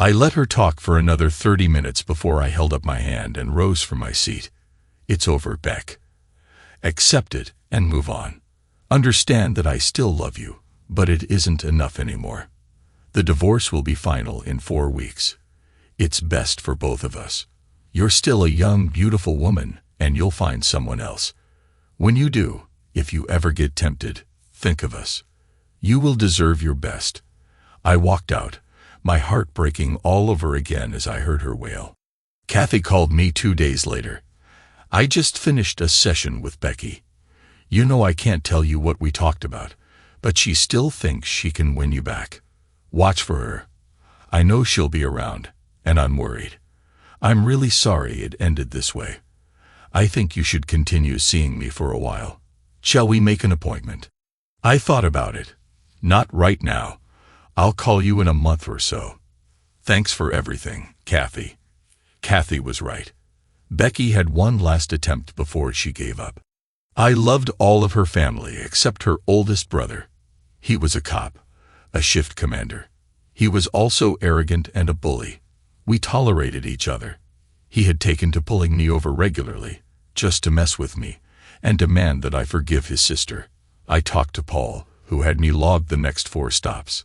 I let her talk for another 30 minutes before I held up my hand and rose from my seat. It's over, Beck. Accept it and move on. Understand that I still love you, but it isn't enough anymore. The divorce will be final in 4 weeks. It's best for both of us. You're still a young, beautiful woman, and you'll find someone else. When you do, if you ever get tempted, think of us. You will deserve your best. I walked out, my heart breaking all over again as I heard her wail. Kathy called me 2 days later. I just finished a session with Becky. You know I can't tell you what we talked about, but she still thinks she can win you back. Watch for her. I know she'll be around, and I'm worried. I'm really sorry it ended this way. I think you should continue seeing me for a while. Shall we make an appointment? I thought about it. Not right now. I'll call you in a month or so. Thanks for everything, Kathy. Kathy was right. Becky had one last attempt before she gave up. I loved all of her family except her oldest brother. He was a cop, a shift commander. He was also arrogant and a bully. We tolerated each other. He had taken to pulling me over regularly, just to mess with me, and demand that I forgive his sister. I talked to Paul, who had me logged the next 4 stops.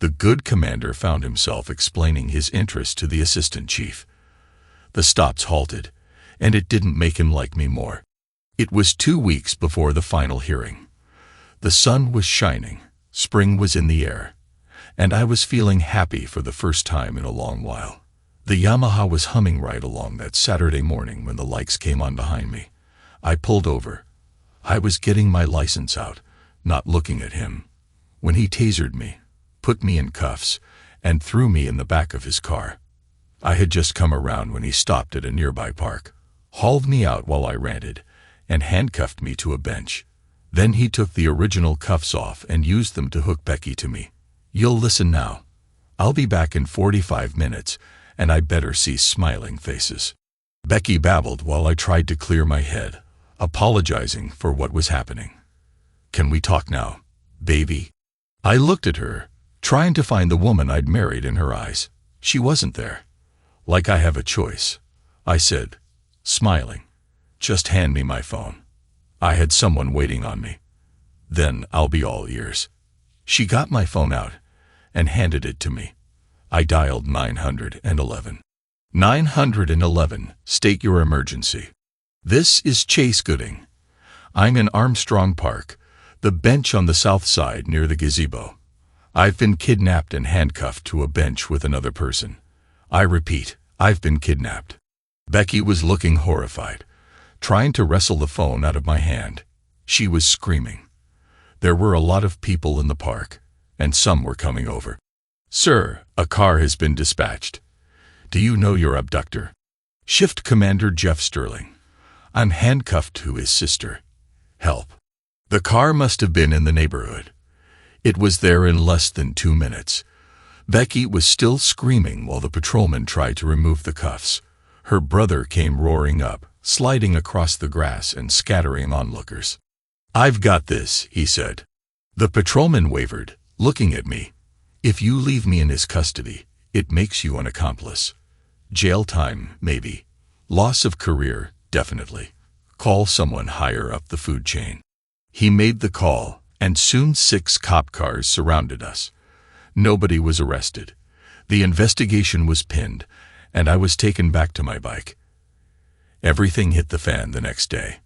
The good commander found himself explaining his interest to the assistant chief. The stops halted, and it didn't make him like me more. It was 2 weeks before the final hearing. The sun was shining, spring was in the air, and I was feeling happy for the first time in a long while. The Yamaha was humming right along that Saturday morning when the lights came on behind me. I pulled over. I was getting my license out, not looking at him, when he tasered me, put me in cuffs, and threw me in the back of his car. I had just come around when he stopped at a nearby park, hauled me out while I ranted, and handcuffed me to a bench. Then he took the original cuffs off and used them to hook Becky to me. You'll listen now. I'll be back in 45 minutes, and I better see smiling faces. Becky babbled while I tried to clear my head, apologizing for what was happening. Can we talk now, baby? I looked at her, trying to find the woman I'd married in her eyes. She wasn't there. Like I have a choice, I said, smiling. Just hand me my phone. I had someone waiting on me. Then I'll be all ears. She got my phone out and handed it to me. I dialed 911. 911, state your emergency. This is Chase Gooding. I'm in Armstrong Park, the bench on the south side near the gazebo. I've been kidnapped and handcuffed to a bench with another person. I repeat, I've been kidnapped. Becky was looking horrified, trying to wrestle the phone out of my hand. She was screaming. There were a lot of people in the park, and some were coming over. Sir, a car has been dispatched. Do you know your abductor? Shift Commander Jeff Sterling. I'm handcuffed to his sister. Help. The car must have been in the neighborhood. It was there in less than 2 minutes. Becky was still screaming while the patrolman tried to remove the cuffs. Her brother came roaring up, sliding across the grass and scattering onlookers. I've got this, he said. The patrolman wavered, looking at me. If you leave me in his custody, it makes you an accomplice. Jail time, maybe. Loss of career, definitely. Call someone higher up the food chain. He made the call, and soon 6 cop cars surrounded us. Nobody was arrested. The investigation was pinned, and I was taken back to my bike. Everything hit the fan the next day.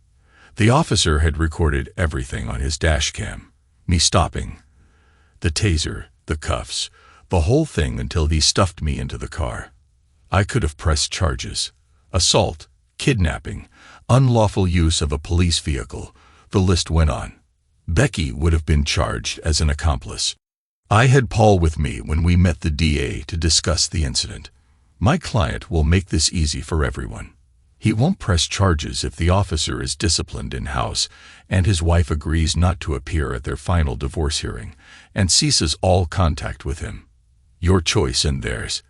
The officer had recorded everything on his dash cam. Me stopping, the taser, the cuffs, the whole thing until he stuffed me into the car. I could have pressed charges. Assault, kidnapping, unlawful use of a police vehicle. The list went on. Becky would have been charged as an accomplice. I had Paul with me when we met the DA to discuss the incident. My client will make this easy for everyone. He won't press charges if the officer is disciplined in-house and his wife agrees not to appear at their final divorce hearing and ceases all contact with him. Your choice and theirs.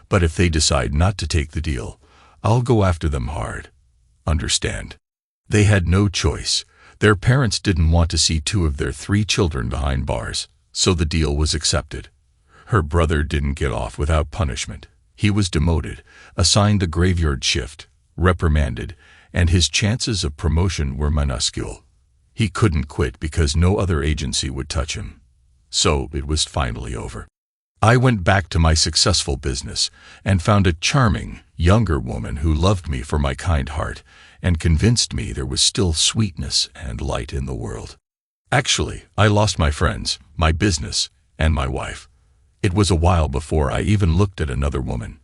But if they decide not to take the deal, I'll go after them hard. Understand? They had no choice. Their parents didn't want to see 2 of their 3 children behind bars, so the deal was accepted. Her brother didn't get off without punishment. He was demoted, assigned the graveyard shift, reprimanded, and his chances of promotion were minuscule. He couldn't quit because no other agency would touch him. So it was finally over. I went back to my successful business and found a charming, younger woman who loved me for my kind heart and convinced me there was still sweetness and light in the world. Actually, I lost my friends, my business, and my wife. It was a while before I even looked at another woman.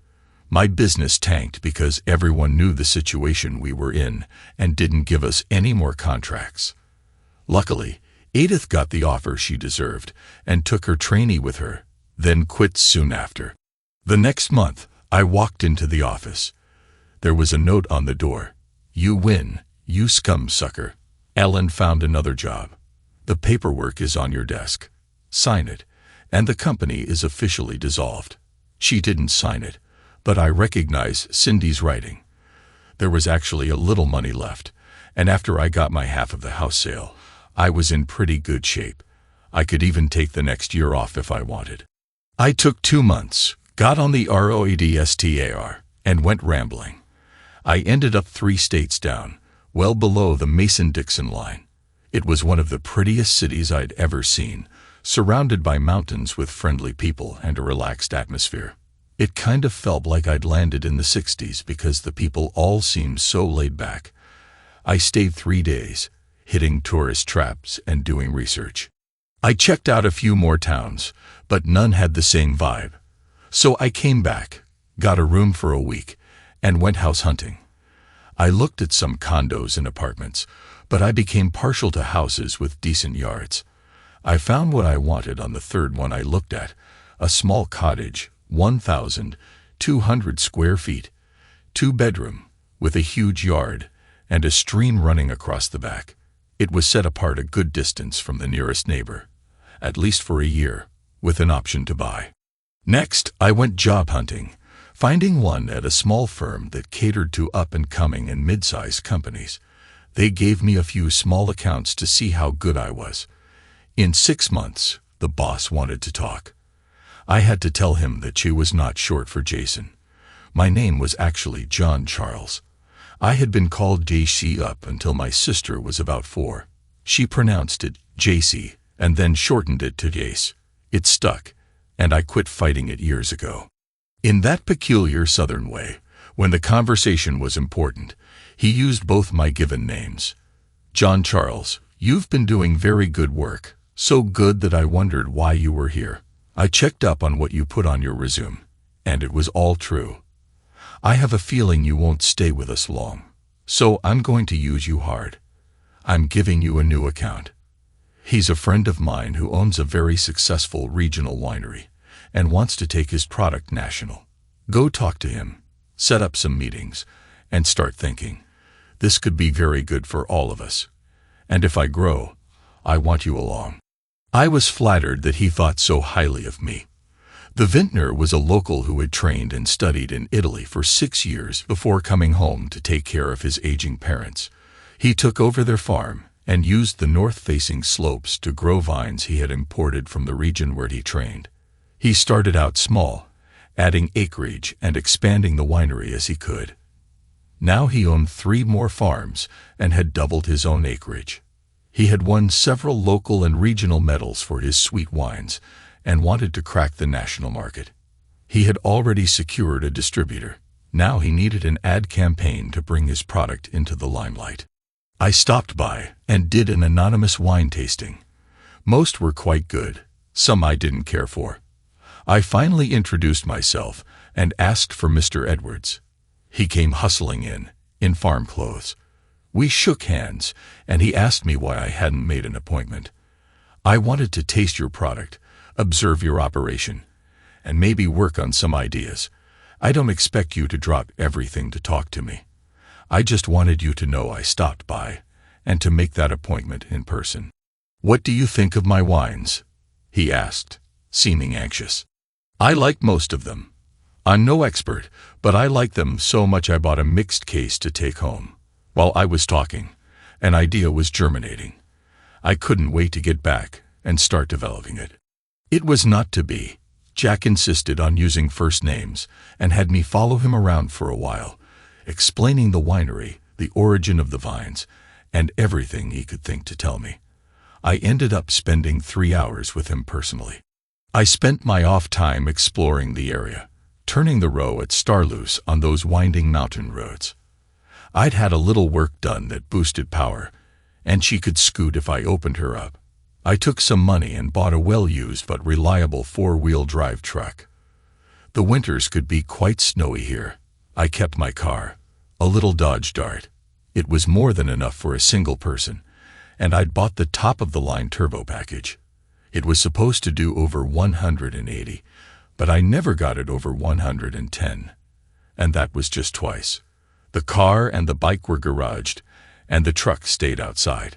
My business tanked because everyone knew the situation we were in and didn't give us any more contracts. Luckily, Edith got the offer she deserved and took her trainee with her, then quit soon after. The next month, I walked into the office. There was a note on the door. "You win, you scum sucker. Ellen found another job. The paperwork is on your desk. Sign it, and the company is officially dissolved." She didn't sign it, but I recognize Cindy's writing. There was actually a little money left, and after I got my half of the house sale, I was in pretty good shape. I could even take the next year off if I wanted. I took 2 months, got on the ROADSTAR, and went rambling. I ended up 3 states down, well below the Mason-Dixon line. It was one of the prettiest cities I'd ever seen, surrounded by mountains with friendly people and a relaxed atmosphere. It kind of felt like I'd landed in the 60s because the people all seemed so laid back. I stayed 3 days, hitting tourist traps and doing research. I checked out a few more towns, but none had the same vibe. So I came back, got a room for a week, and went house hunting. I looked at some condos and apartments, but I became partial to houses with decent yards. I found what I wanted on the third one I looked at, a small cottage, 1,200 square feet, 2-bedroom, with a huge yard, and a stream running across the back. It was set apart a good distance from the nearest neighbor, at least for a year, with an option to buy. Next, I went job hunting, finding one at a small firm that catered to up-and-coming and mid-sized companies. They gave me a few small accounts to see how good I was. In 6 months, the boss wanted to talk. I had to tell him that she was not short for Jason. My name was actually John Charles. I had been called JC up until my sister was about 4. She pronounced it JC and then shortened it to Jace. It stuck, and I quit fighting it years ago. In that peculiar Southern way, when the conversation was important, he used both my given names. "John Charles, you've been doing very good work, so good that I wondered why you were here. I checked up on what you put on your resume, and it was all true. I have a feeling you won't stay with us long, so I'm going to use you hard. I'm giving you a new account." He's a friend of mine who owns a very successful regional winery and wants to take his product national. Go talk to him, set up some meetings, and start thinking. This could be very good for all of us. And if I grow, I want you along. I was flattered that he thought so highly of me. The vintner was a local who had trained and studied in Italy for 6 years before coming home to take care of his aging parents. He took over their farm and used the north-facing slopes to grow vines he had imported from the region where he trained. He started out small, adding acreage and expanding the winery as he could. Now he owned 3 more farms and had doubled his own acreage. He had won several local and regional medals for his sweet wines and wanted to crack the national market. He had already secured a distributor. Now he needed an ad campaign to bring his product into the limelight. I stopped by and did an anonymous wine tasting. Most were quite good, some I didn't care for. I finally introduced myself and asked for Mr. Edwards. He came hustling in farm clothes. We shook hands, and he asked me why I hadn't made an appointment. "I wanted to taste your product, observe your operation, and maybe work on some ideas. I don't expect you to drop everything to talk to me. I just wanted you to know I stopped by, and to make that appointment in person." "What do you think of my wines?" he asked, seeming anxious. "I like most of them. I'm no expert, but I like them so much I bought a mixed case to take home." While I was talking, an idea was germinating. I couldn't wait to get back and start developing it. It was not to be. Jack insisted on using first names and had me follow him around for a while, explaining the winery, the origin of the vines, and everything he could think to tell me. I ended up spending 3 hours with him personally. I spent my off time exploring the area, turning the row at Starloose on those winding mountain roads. I'd had a little work done that boosted power, and she could scoot if I opened her up. I took some money and bought a well-used but reliable 4-wheel drive truck. The winters could be quite snowy here. I kept my car, a little Dodge Dart. It was more than enough for a single person, and I'd bought the top-of-the-line turbo package. It was supposed to do over 180, but I never got it over 110. And that was just twice. The car and the bike were garaged, and the truck stayed outside.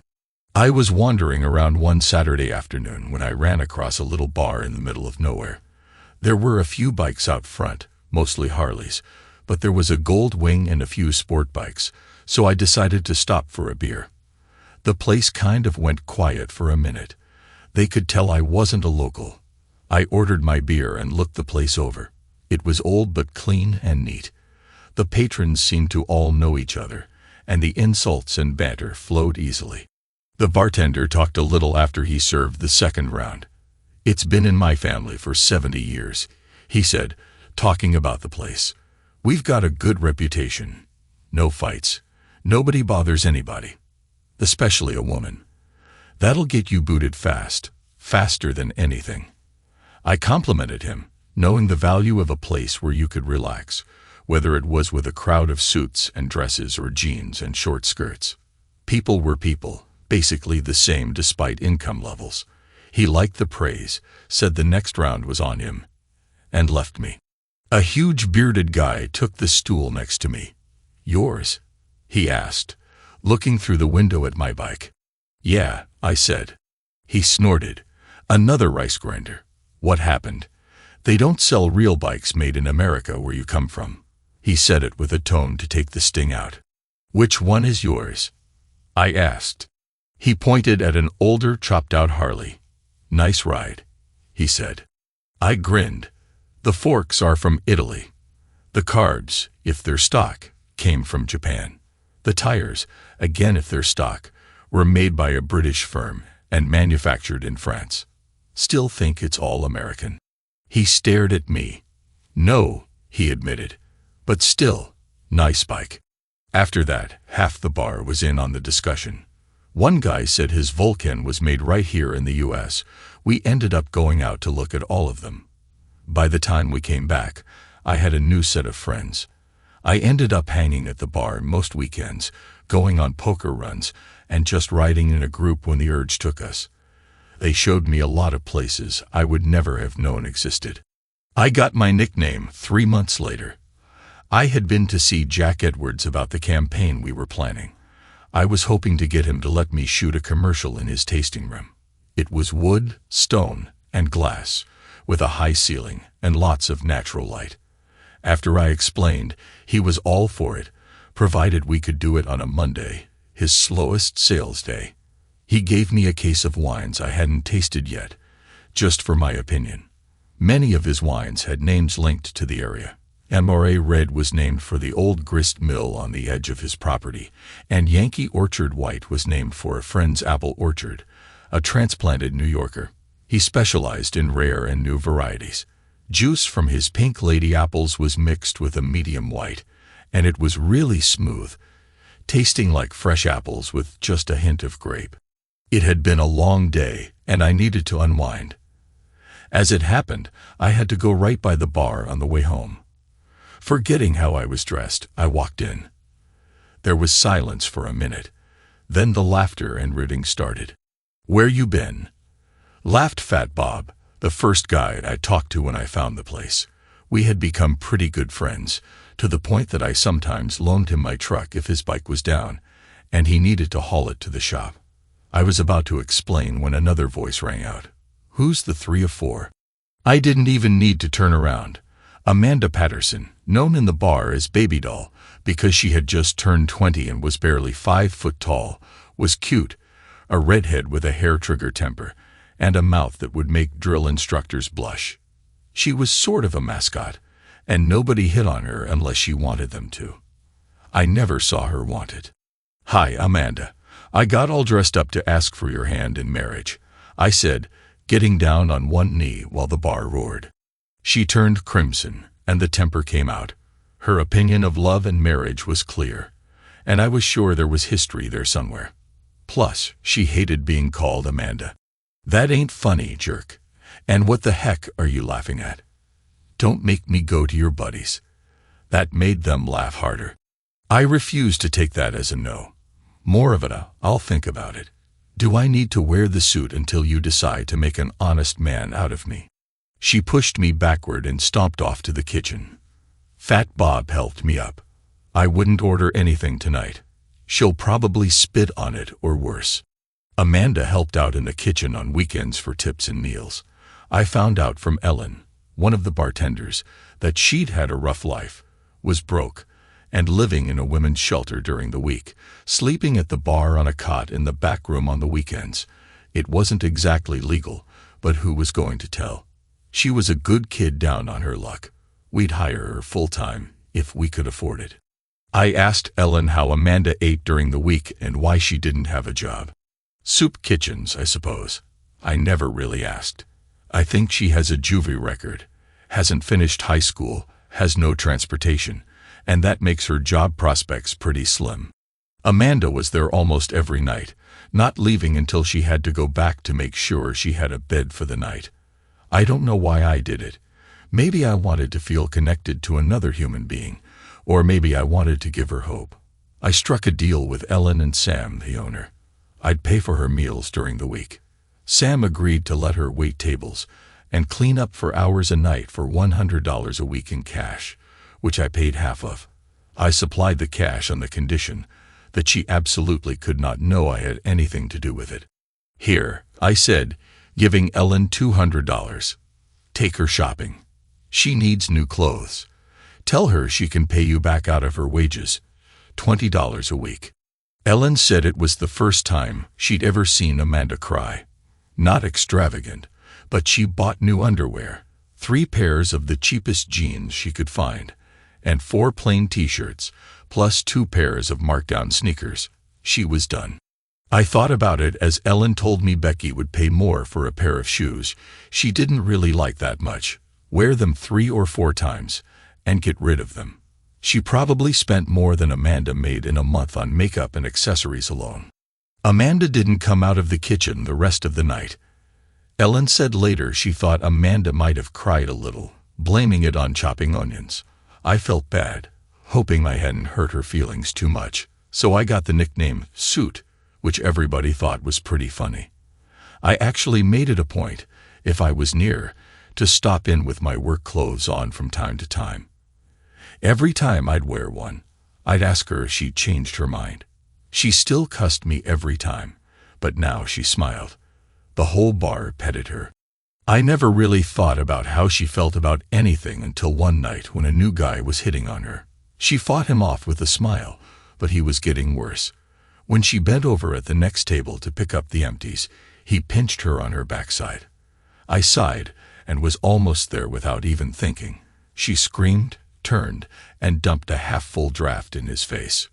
I was wandering around one Saturday afternoon when I ran across a little bar in the middle of nowhere. There were a few bikes out front, mostly Harleys, but there was a Gold Wing and a few sport bikes, so I decided to stop for a beer. The place kind of went quiet for a minute. They could tell I wasn't a local. I ordered my beer and looked the place over. It was old but clean and neat. The patrons seemed to all know each other, and the insults and banter flowed easily. The bartender talked a little after he served the second round. "It's been in my family for 70 years, he said, talking about the place. "We've got a good reputation. No fights. Nobody bothers anybody. Especially a woman. That'll get you booted fast, faster than anything." I complimented him, knowing the value of a place where you could relax, whether it was with a crowd of suits and dresses or jeans and short skirts. People were people, basically the same despite income levels. He liked the praise, said the next round was on him, and left me. A huge bearded guy took the stool next to me. "Yours?" he asked, looking through the window at my bike. "Yeah," I said. He snorted. "Another rice grinder. What happened? They don't sell real bikes made in America where you come from." He said it with a tone to take the sting out. "Which one is yours?" I asked. He pointed at an older, chopped-out Harley. "Nice ride," he said. I grinned. "The forks are from Italy. The carbs, if they're stock, came from Japan. The tires, again if they're stock, were made by a British firm and manufactured in France. Still think it's all American." He stared at me. "No," he admitted, "but still, nice bike." After that, half the bar was in on the discussion. One guy said his Vulcan was made right here in the U.S. We ended up going out to look at all of them. By the time we came back, I had a new set of friends. I ended up hanging at the bar most weekends, going on poker runs, and just riding in a group when the urge took us. They showed me a lot of places I would never have known existed. I got my nickname 3 months later. I had been to see Jack Edwards about the campaign we were planning. I was hoping to get him to let me shoot a commercial in his tasting room. It was wood, stone, and glass, with a high ceiling and lots of natural light. After I explained, he was all for it, provided we could do it on a Monday, his slowest sales day. He gave me a case of wines I hadn't tasted yet, just for my opinion. Many of his wines had names linked to the area. Amore Red was named for the old grist mill on the edge of his property, and Yankee Orchard White was named for a friend's apple orchard, a transplanted New Yorker. He specialized in rare and new varieties. Juice from his Pink Lady apples was mixed with a medium white, and it was really smooth, tasting like fresh apples with just a hint of grape. It had been a long day, and I needed to unwind. As it happened, I had to go right by the bar on the way home. Forgetting how I was dressed, I walked in. There was silence for a minute. Then the laughter and rooting started. "Where you been?" laughed Fat Bob, the first guy I talked to when I found the place. We had become pretty good friends, to the point that I sometimes loaned him my truck if his bike was down, and he needed to haul it to the shop. I was about to explain when another voice rang out. "Who's the 3 of 4? I didn't even need to turn around. Amanda Patterson, known in the bar as Baby Doll, because she had just turned 20 and was barely 5 foot tall, was cute, a redhead with a hair-trigger temper, and a mouth that would make drill instructors blush. She was sort of a mascot, and nobody hit on her unless she wanted them to. I never saw her want it. "Hi, Amanda. I got all dressed up to ask for your hand in marriage," I said, getting down on one knee while the bar roared. She turned crimson, and the temper came out. Her opinion of love and marriage was clear, and I was sure there was history there somewhere. Plus, she hated being called Amanda. "That ain't funny, jerk. And what the heck are you laughing at? Don't make me go to your buddies." That made them laugh harder. I refused to take that as a no. More of a, "I'll think about it. Do I need to wear the suit until you decide to make an honest man out of me?" She pushed me backward and stomped off to the kitchen. Fat Bob helped me up. "I wouldn't order anything tonight. She'll probably spit on it or worse." Amanda helped out in the kitchen on weekends for tips and meals. I found out from Ellen, one of the bartenders, that she'd had a rough life, was broke, and living in a women's shelter during the week, sleeping at the bar on a cot in the back room on the weekends. It wasn't exactly legal, but who was going to tell? She was a good kid down on her luck. We'd hire her full-time if we could afford it. I asked Ellen how Amanda ate during the week and why she didn't have a job. Soup kitchens, I suppose. I never really asked. I think she has a juvie record, hasn't finished high school, has no transportation, and that makes her job prospects pretty slim. Amanda was there almost every night, not leaving until she had to go back to make sure she had a bed for the night. I don't know why I did it. Maybe I wanted to feel connected to another human being, or maybe I wanted to give her hope. I struck a deal with Ellen and Sam, the owner. I'd pay for her meals during the week. Sam agreed to let her wait tables and clean up for hours a night for $100 a week in cash, which I paid half of. I supplied the cash on the condition that she absolutely could not know I had anything to do with it. "Here," I said, giving Ellen $200. "Take her shopping. She needs new clothes. Tell her she can pay you back out of her wages, $20 a week." Ellen said it was the first time she'd ever seen Amanda cry. Not extravagant, but she bought new underwear, 3 pairs of the cheapest jeans she could find, and 4 plain t-shirts, plus 2 pairs of markdown sneakers. She was done. I thought about it as Ellen told me Becky would pay more for a pair of shoes she didn't really like that much, wear them 3 or 4 times, and get rid of them. She probably spent more than Amanda made in a month on makeup and accessories alone. Amanda didn't come out of the kitchen the rest of the night. Ellen said later she thought Amanda might have cried a little, blaming it on chopping onions. I felt bad, hoping I hadn't hurt her feelings too much, so I got the nickname Suit, which everybody thought was pretty funny. I actually made it a point, if I was near, to stop in with my work clothes on from time to time. Every time I'd wear one, I'd ask her if she'd changed her mind. She still cussed me every time, but now she smiled. The whole bar petted her. I never really thought about how she felt about anything until one night when a new guy was hitting on her. She fought him off with a smile, but he was getting worse. When she bent over at the next table to pick up the empties, he pinched her on her backside. I sighed and was almost there without even thinking. She screamed, turned, and dumped a half-full draft in his face.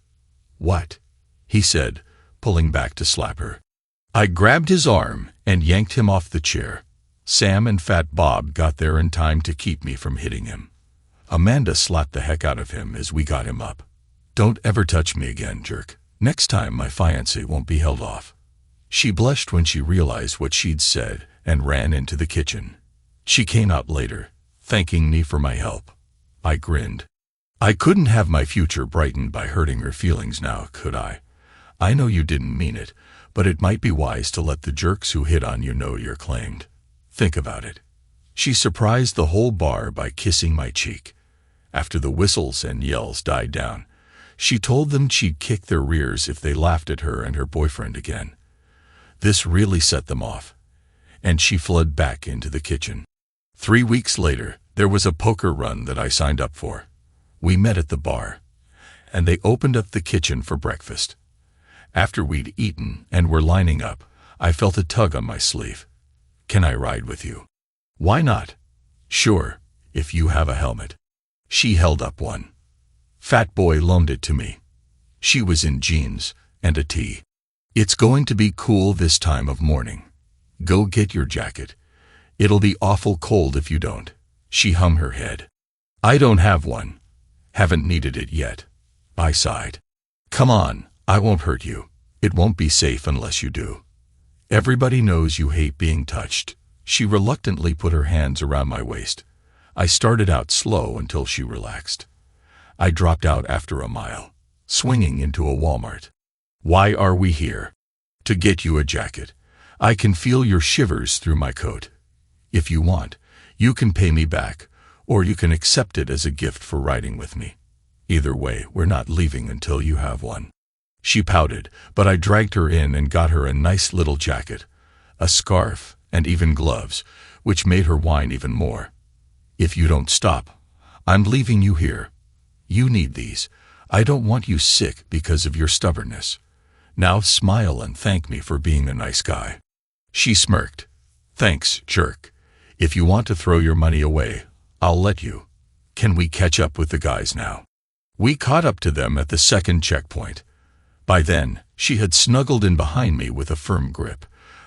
"What?" he said, pulling back to slap her. I grabbed his arm and yanked him off the chair. Sam and Fat Bob got there in time to keep me from hitting him. Amanda slapped the heck out of him as we got him up. "Don't ever touch me again, jerk. Next time my fiancé won't be held off." She blushed when she realized what she'd said and ran into the kitchen. She came out later, thanking me for my help. I grinned. I couldn't have my future brightened by hurting her feelings now, could I? I know you didn't mean it, but it might be wise to let the jerks who hit on you know you're claimed. Think about it. She surprised the whole bar by kissing my cheek. After the whistles and yells died down, she told them she'd kick their rears if they laughed at her and her boyfriend again. This really set them off, and she fled back into the kitchen. 3 weeks later, there was a poker run that I signed up for. We met at the bar, and they opened up the kitchen for breakfast. After we'd eaten and were lining up, I felt a tug on my sleeve. "Can I ride with you?" "Why not?" Sure, if you have a helmet. She held up one. Fat Boy loaned it to me. She was in jeans and a tee. It's going to be cool this time of morning. Go get your jacket. It'll be awful cold if you don't. She hung her head. I don't have one. Haven't needed it yet. I sighed. Come on, I won't hurt you. It won't be safe unless you do. Everybody knows you hate being touched. She reluctantly put her hands around my waist. I started out slow until she relaxed. I dropped out after a mile, swinging into a Walmart. Why are we here? To get you a jacket. I can feel your shivers through my coat. If you want, you can pay me back, or you can accept it as a gift for riding with me. Either way, we're not leaving until you have one. She pouted, but I dragged her in and got her a nice little jacket, a scarf, and even gloves, which made her whine even more. If you don't stop, I'm leaving you here. You need these. I don't want you sick because of your stubbornness. Now smile and thank me for being a nice guy. She smirked. Thanks, jerk. If you want to throw your money away, I'll let you. Can we catch up with the guys now? We caught up to them at the second checkpoint. By then, she had snuggled in behind me with a firm grip.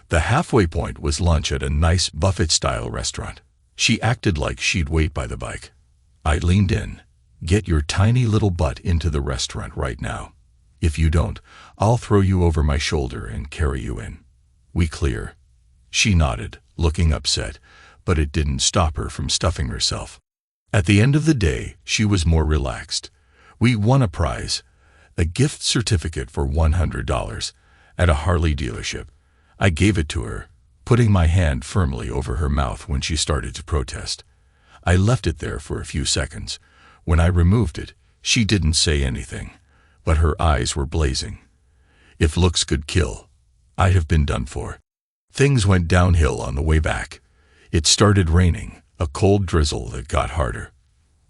The halfway point was lunch at a nice buffet-style restaurant. She acted like she'd wait by the bike. I leaned in. Get your tiny little butt into the restaurant right now. If you don't, I'll throw you over my shoulder and carry you in. We clear? She nodded, looking upset, but it didn't stop her from stuffing herself. At the end of the day, she was more relaxed. We won a prize, a gift certificate for $100 at a Harley dealership. I gave it to her, putting my hand firmly over her mouth when she started to protest. I left it there for a few seconds. When I removed it, she didn't say anything, but her eyes were blazing. If looks could kill, I'd have been done for. Things went downhill on the way back. It started raining, a cold drizzle that got harder.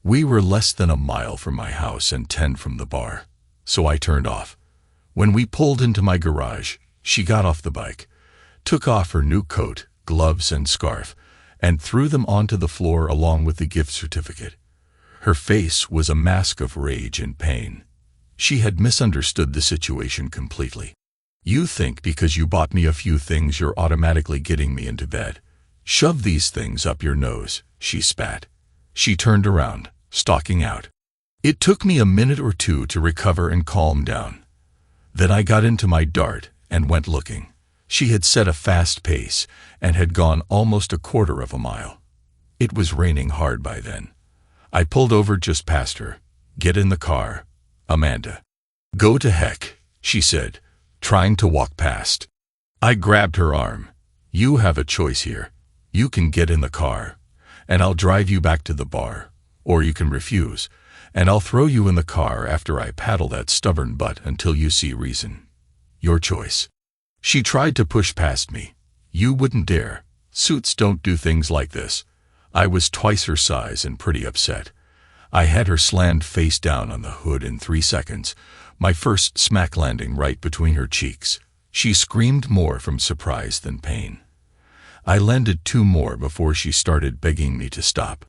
We were less than a mile from my house and 10 from the bar, so I turned off. When we pulled into my garage, she got off the bike, took off her new coat, gloves, and scarf, and threw them onto the floor along with the gift certificate. Her face was a mask of rage and pain. She had misunderstood the situation completely. You think because you bought me a few things you're automatically getting me into bed. Shove these things up your nose, she spat. She turned around, stalking out. It took me a minute or two to recover and calm down. Then I got into my Dart and went looking. She had set a fast pace and had gone almost a quarter of a mile. It was raining hard by then. I pulled over just past her. Get in the car, Amanda. Go to heck, she said, trying to walk past. I grabbed her arm. You have a choice here. You can get in the car, and I'll drive you back to the bar, or you can refuse, and I'll throw you in the car after I paddle that stubborn butt until you see reason. Your choice. She tried to push past me. You wouldn't dare. Suits don't do things like this. I was twice her size and pretty upset. I had her slammed face down on the hood in 3 seconds, my first smack landing right between her cheeks. She screamed more from surprise than pain. I landed 2 more before she started begging me to stop.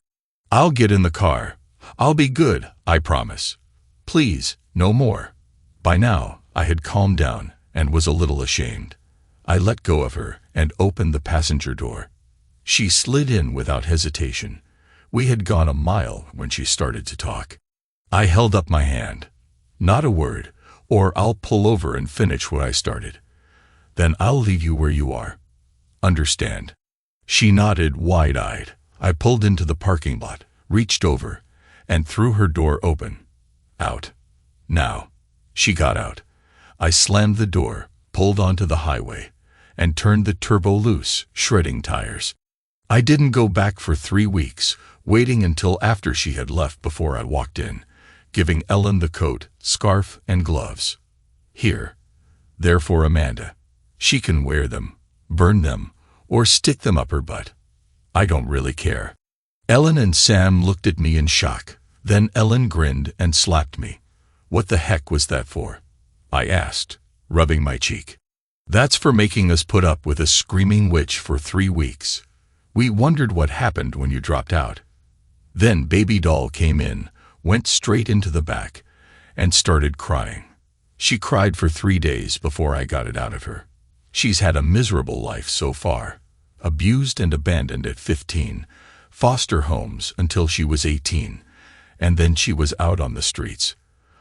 I'll get in the car. I'll be good, I promise. Please, no more. By now, I had calmed down and was a little ashamed. I let go of her and opened the passenger door. She slid in without hesitation. We had gone a mile when she started to talk. I held up my hand. Not a word, or I'll pull over and finish what I started. Then I'll leave you where you are. Understand? She nodded wide-eyed. I pulled into the parking lot, reached over, and threw her door open. Out. Now. She got out. I slammed the door, pulled onto the highway, and turned the turbo loose, shredding tires. I didn't go back for 3 weeks, waiting until after she had left before I walked in, giving Ellen the coat, scarf, and gloves. Here. They're for Amanda. She can wear them, burn them, or stick them up her butt. I don't really care. Ellen and Sam looked at me in shock. Then Ellen grinned and slapped me. What the heck was that for? I asked, rubbing my cheek. That's for making us put up with a screaming witch for 3 weeks. We wondered what happened when you dropped out. Then baby doll came in, went straight into the back, and started crying. She cried for 3 days before I got it out of her. She's had a miserable life so far. Abused and abandoned at 15, foster homes until she was 18, and then she was out on the streets.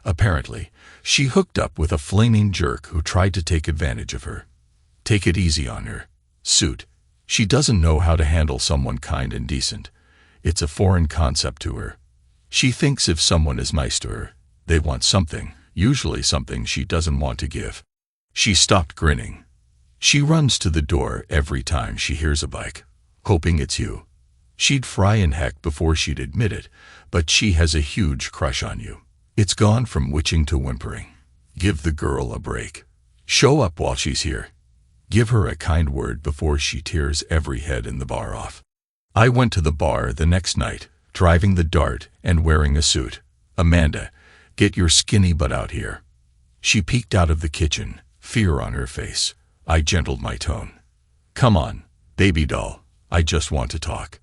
Apparently, she hooked up with a flaming jerk who tried to take advantage of her. Take it easy on her. Suit. She doesn't know how to handle someone kind and decent. It's a foreign concept to her. She thinks if someone is nice to her, they want something, usually something she doesn't want to give. She stopped grinning. She runs to the door every time she hears a bike, hoping it's you. She'd fry in heck before she'd admit it, but she has a huge crush on you. It's gone from witching to whimpering. Give the girl a break. Show up while she's here. Give her a kind word before she tears every head in the bar off. I went to the bar the next night, driving the Dart and wearing a suit. Amanda, get your skinny butt out here. She peeked out of the kitchen, fear on her face. I gentled my tone. Come on, baby doll, I just want to talk.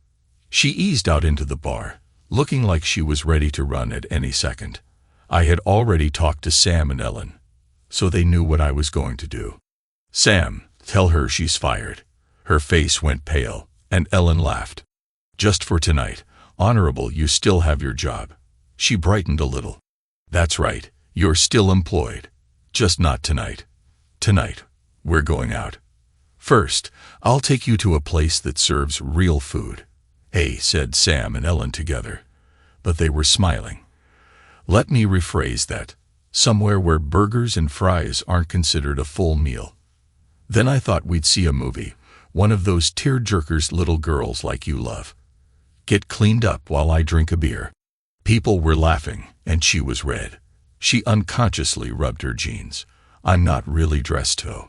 She eased out into the bar, looking like she was ready to run at any second. I had already talked to Sam and Ellen, so they knew what I was going to do. Sam, tell her she's fired. Her face went pale, and Ellen laughed. Just for tonight, Honorable, you still have your job. She brightened a little. That's right, you're still employed. Just not tonight. Tonight, we're going out. First, I'll take you to a place that serves real food. Hey, said Sam and Ellen together, but they were smiling. Let me rephrase that. Somewhere where burgers and fries aren't considered a full meal. Then I thought we'd see a movie, one of those tear-jerkers little girls like you love. Get cleaned up while I drink a beer. People were laughing, and she was red. She unconsciously rubbed her jeans. I'm not really dressed though.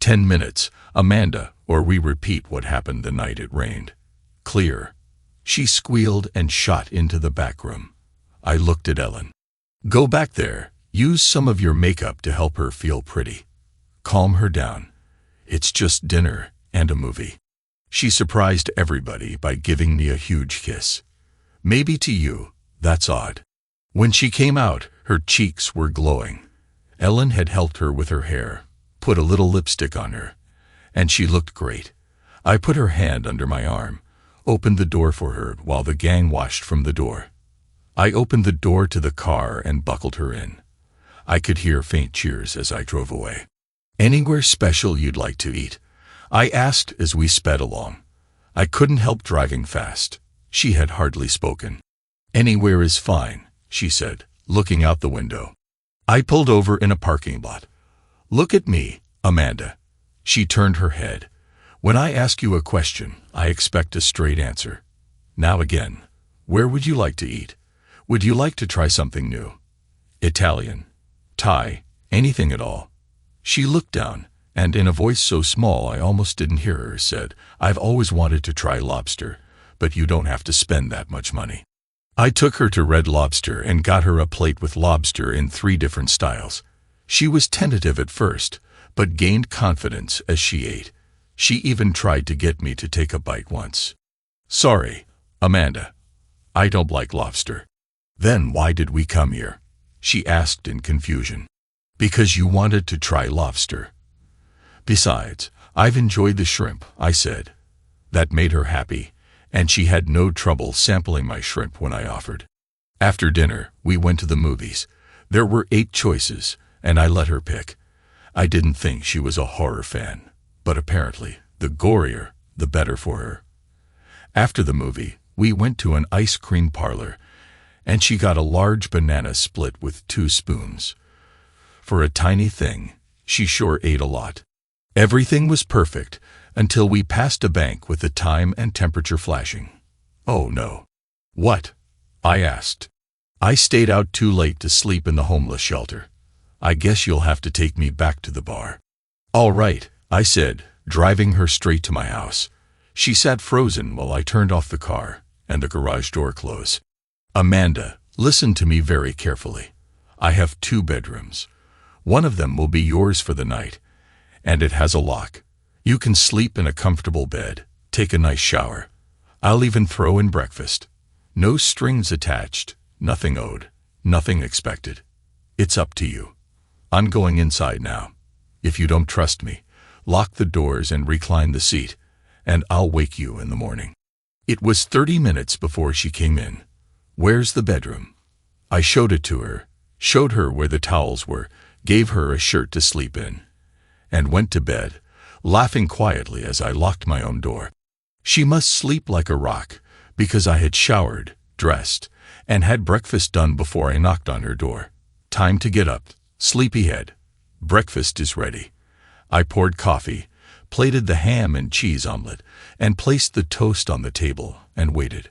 10 minutes, Amanda, or we repeat what happened the night it rained. Clear. She squealed and shot into the back room. I looked at Ellen. Go back there. Use some of your makeup to help her feel pretty. Calm her down. It's just dinner and a movie. She surprised everybody by giving me a huge kiss. Maybe to you, that's odd. When she came out, her cheeks were glowing. Ellen had helped her with her hair, put a little lipstick on her, and she looked great. I put her hand under my arm, opened the door for her while the gang washed from the door. I opened the door to the car and buckled her in. I could hear faint cheers as I drove away. Anywhere special you'd like to eat? I asked as we sped along. I couldn't help driving fast. She had hardly spoken. Anywhere is fine, she said, looking out the window. I pulled over in a parking lot. Look at me, Amanda. She turned her head. When I ask you a question, I expect a straight answer. Now again, where would you like to eat? Would you like to try something new? Italian, Thai, anything at all. She looked down, and in a voice so small I almost didn't hear her, said, I've always wanted to try lobster, but you don't have to spend that much money. I took her to Red Lobster and got her a plate with lobster in 3 different styles. She was tentative at first, but gained confidence as she ate. She even tried to get me to take a bite once. Sorry, Amanda. I don't like lobster. Then why did we come here? She asked in confusion. Because you wanted to try lobster. Besides, I've enjoyed the shrimp, I said. That made her happy, and she had no trouble sampling my shrimp when I offered. After dinner, we went to the movies. There were 8 choices, and I let her pick. I didn't think she was a horror fan, but apparently, the gorier, the better for her. After the movie, we went to an ice cream parlor, and she got a large banana split with 2 spoons. For a tiny thing, she sure ate a lot. Everything was perfect until we passed a bank with the time and temperature flashing. Oh no. What? I asked. I stayed out too late to sleep in the homeless shelter. I guess you'll have to take me back to the bar. All right, I said, driving her straight to my house. She sat frozen while I turned off the car and the garage door closed. Amanda, listen to me very carefully. I have 2 bedrooms. One of them will be yours for the night, and it has a lock. You can sleep in a comfortable bed, take a nice shower, I'll even throw in breakfast. No strings attached, nothing owed, nothing expected. It's up to you. I'm going inside now. If you don't trust me, lock the doors and recline the seat, and I'll wake you in the morning." It was 30 minutes before she came in. "Where's the bedroom?" I showed it to her, showed her where the towels were, gave her a shirt to sleep in, and went to bed, laughing quietly as I locked my own door. She must sleep like a rock, because I had showered, dressed, and had breakfast done before I knocked on her door. Time to get up, sleepyhead. Breakfast is ready. I poured coffee, plated the ham and cheese omelet, and placed the toast on the table, and waited.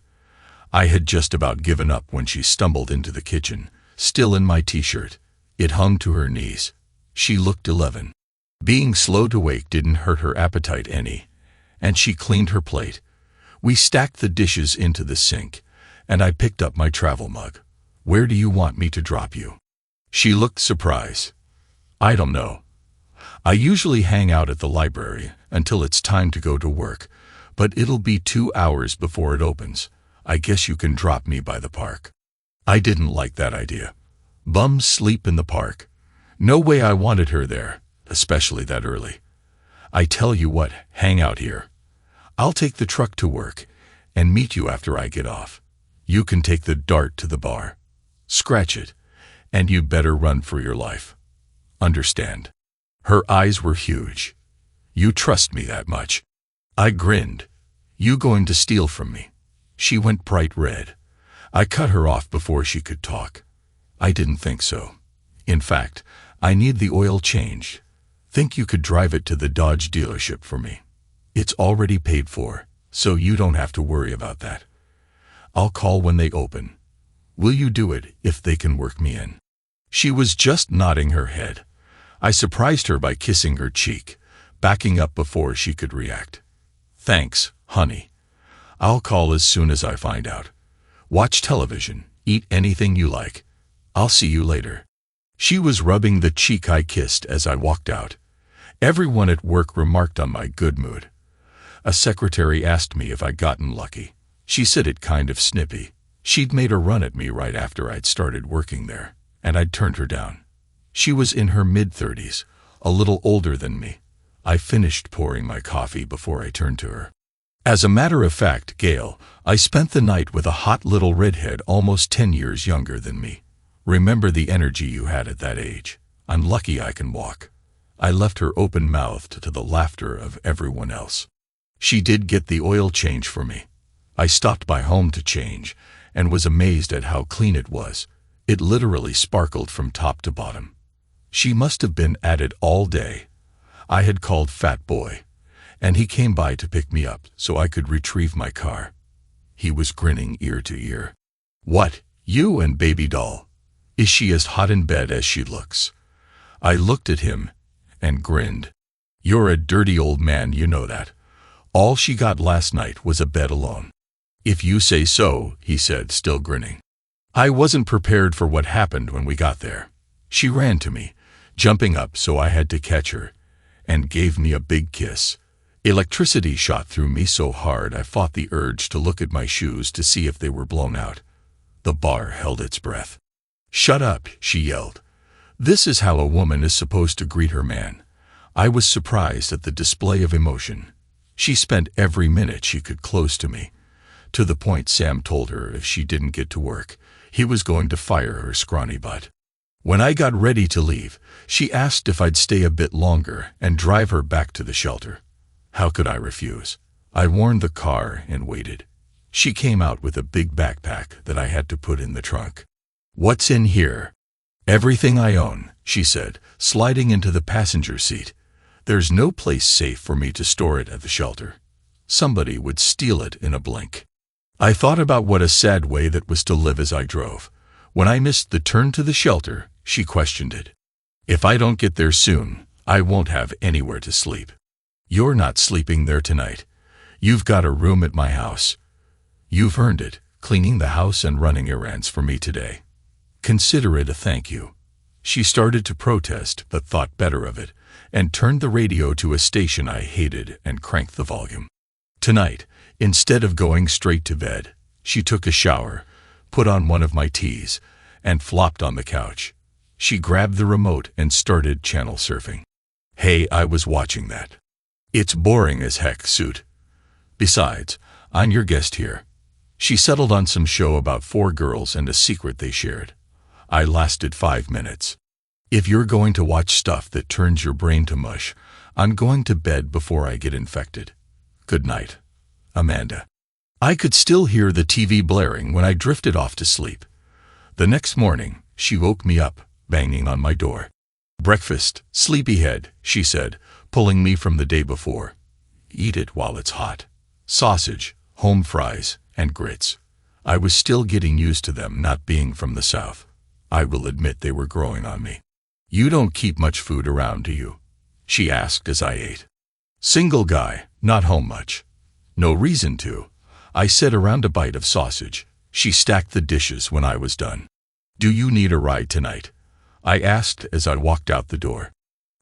I had just about given up when she stumbled into the kitchen, still in my t-shirt. It hung to her knees. She looked 11. Being slow to wake didn't hurt her appetite any, and she cleaned her plate. We stacked the dishes into the sink, and I picked up my travel mug. "Where do you want me to drop you?" She looked surprised. "I don't know. I usually hang out at the library until it's time to go to work, but it'll be 2 hours before it opens. I guess you can drop me by the park." I didn't like that idea. Bums sleep in the park. No way I wanted her there, especially that early. "I tell you what, hang out here. I'll take the truck to work and meet you after I get off. You can take the dart to the bar. Scratch it, and you better run for your life. Understand?" Her eyes were huge. "You trust me that much?" I grinned. "You going to steal from me?" She went bright red. I cut her off before she could talk. "I didn't think so. In fact, I need the oil changed. Think you could drive it to the Dodge dealership for me? It's already paid for, so you don't have to worry about that. I'll call when they open. Will you do it if they can work me in?" She was just nodding her head. I surprised her by kissing her cheek, backing up before she could react. "Thanks, honey. I'll call as soon as I find out. Watch television, eat anything you like. I'll see you later." She was rubbing the cheek I kissed as I walked out. Everyone at work remarked on my good mood. A secretary asked me if I'd gotten lucky. She said it kind of snippy. She'd made a run at me right after I'd started working there, and I'd turned her down. She was in her mid-30s, a little older than me. I finished pouring my coffee before I turned to her. "As a matter of fact, Gail, I spent the night with a hot little redhead almost 10 years younger than me. Remember the energy you had at that age? I'm lucky I can walk." I left her open-mouthed to the laughter of everyone else. She did get the oil change for me. I stopped by home to change, and was amazed at how clean it was. It literally sparkled from top to bottom. She must have been at it all day. I had called Fat Boy, and he came by to pick me up so I could retrieve my car. He was grinning ear to ear. "What, you and baby doll? Is she as hot in bed as she looks?" I looked at him and grinned. "You're a dirty old man, you know that. All she got last night was a bed alone." "If you say so," he said, still grinning. I wasn't prepared for what happened when we got there. She ran to me, jumping up so I had to catch her, and gave me a big kiss. Electricity shot through me so hard I fought the urge to look at my shoes to see if they were blown out. The bar held its breath. "Shut up," she yelled. This is how a woman is supposed to greet her man. I was surprised at the display of emotion. She spent every minute she could close to me, to the point Sam told her if she didn't get to work, he was going to fire her scrawny butt. When I got ready to leave, she asked if I'd stay a bit longer and drive her back to the shelter. How could I refuse? I warned the car and waited. She came out with a big backpack that I had to put in the trunk. "What's in here?" "Everything I own," she said, sliding into the passenger seat. "There's no place safe for me to store it at the shelter. Somebody would steal it in a blink." I thought about what a sad way that was to live as I drove. When I missed the turn to the shelter, she questioned it. "If I don't get there soon, I won't have anywhere to sleep." "You're not sleeping there tonight. You've got a room at my house. You've earned it, cleaning the house and running errands for me today. Consider it a thank you." She started to protest but thought better of it and turned the radio to a station I hated and cranked the volume. Tonight, instead of going straight to bed, she took a shower, put on one of my teas, and flopped on the couch. She grabbed the remote and started channel surfing. Hey, I was watching that. It's boring as heck, Suit. Besides, I'm your guest here. She settled on some show about 4 girls and a secret they shared. I lasted 5 minutes. If you're going to watch stuff that turns your brain to mush, I'm going to bed before I get infected. Good night, Amanda. I could still hear the TV blaring when I drifted off to sleep. The next morning, she woke me up, banging on my door. Breakfast, sleepyhead, she said, pulling me from the day before. Eat it while it's hot. Sausage, home fries, and grits. I was still getting used to them not being from the South. I will admit they were growing on me. You don't keep much food around, do you? She asked as I ate. Single guy, not home much. No reason to. I said around a bite of sausage. She stacked the dishes when I was done. Do you need a ride tonight? I asked as I walked out the door.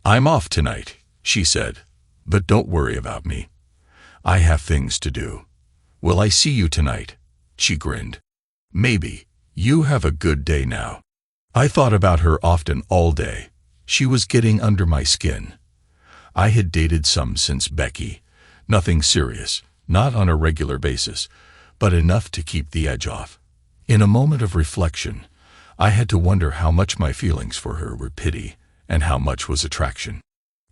I'm off tonight, she said, but don't worry about me. I have things to do. Will I see you tonight? She grinned. Maybe. You have a good day now. I thought about her often all day. She was getting under my skin. I had dated some since Becky. Nothing serious, not on a regular basis, but enough to keep the edge off. In a moment of reflection, I had to wonder how much my feelings for her were pity and how much was attraction.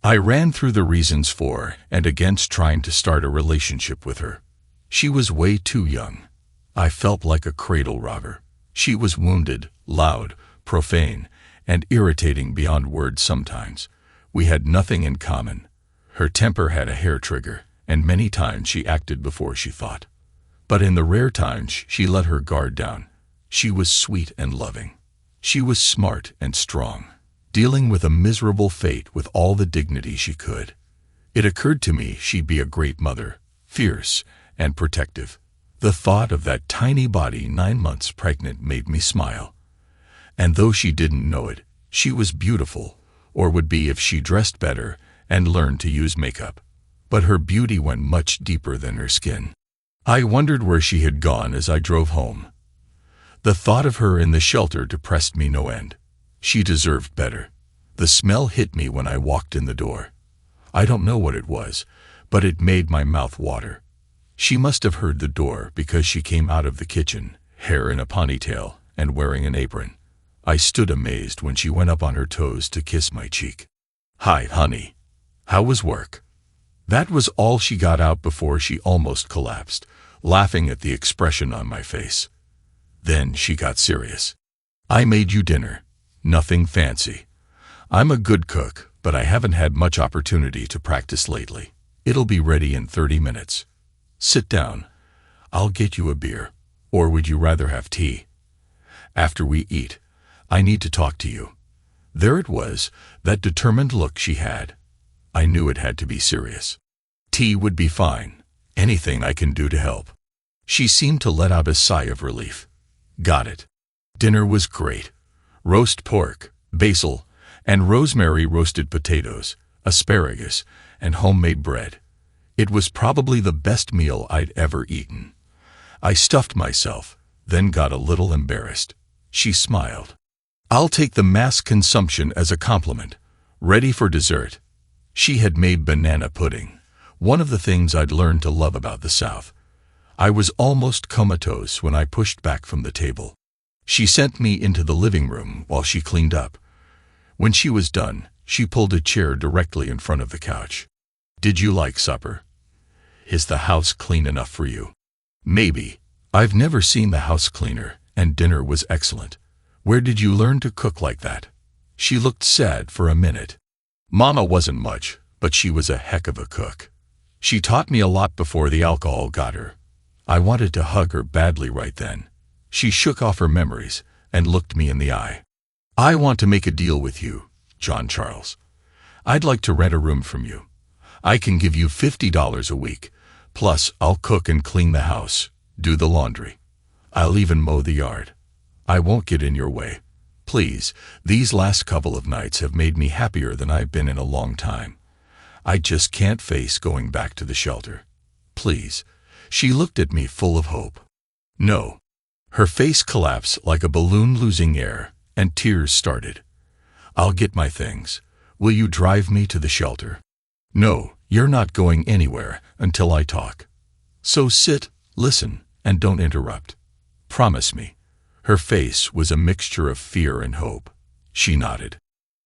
I ran through the reasons for and against trying to start a relationship with her. She was way too young. I felt like a cradle robber. She was wounded, loud, profane, and irritating beyond words sometimes. We had nothing in common. Her temper had a hair trigger, and many times she acted before she thought. But in the rare times she let her guard down, she was sweet and loving. She was smart and strong, dealing with a miserable fate with all the dignity she could. It occurred to me she'd be a great mother, fierce and protective. The thought of that tiny body 9 months pregnant made me smile. And though she didn't know it, she was beautiful, or would be if she dressed better and learned to use makeup. But her beauty went much deeper than her skin. I wondered where she had gone as I drove home. The thought of her in the shelter depressed me no end. She deserved better. The smell hit me when I walked in the door. I don't know what it was, but it made my mouth water. She must have heard the door because she came out of the kitchen, hair in a ponytail and wearing an apron. I stood amazed when she went up on her toes to kiss my cheek. Hi, honey. How was work? That was all she got out before she almost collapsed, laughing at the expression on my face. Then she got serious. I made you dinner. Nothing fancy. I'm a good cook, but I haven't had much opportunity to practice lately. It'll be ready in 30 minutes. Sit down. I'll get you a beer. Or would you rather have tea? After we eat, I need to talk to you. There it was, that determined look she had. I knew it had to be serious. Tea would be fine. Anything I can do to help. She seemed to let out a sigh of relief. Got it. Dinner was great. Roast pork, basil, and rosemary roasted potatoes, asparagus, and homemade bread. It was probably the best meal I'd ever eaten. I stuffed myself, then got a little embarrassed. She smiled. I'll take the mass consumption as a compliment. Ready for dessert. She had made banana pudding, one of the things I'd learned to love about the South. I was almost comatose when I pushed back from the table. She sent me into the living room while she cleaned up. When she was done, she pulled a chair directly in front of the couch. Did you like supper? Is the house clean enough for you? Maybe. I've never seen the house cleaner, and dinner was excellent. Where did you learn to cook like that? She looked sad for a minute. Mama wasn't much, but she was a heck of a cook. She taught me a lot before the alcohol got her. I wanted to hug her badly right then. She shook off her memories and looked me in the eye. I want to make a deal with you, John Charles. I'd like to rent a room from you. I can give you $50 a week, plus I'll cook and clean the house, do the laundry. I'll even mow the yard. I won't get in your way. Please, these last couple of nights have made me happier than I've been in a long time. I just can't face going back to the shelter. please." She looked at me full of hope. "No." Her face collapsed like a balloon losing air, and tears started. "I'll get my things. Will you drive me to the shelter?" "No, you're not going anywhere until I talk. So sit, listen, and don't interrupt. Promise me." Her face was a mixture of fear and hope. She nodded.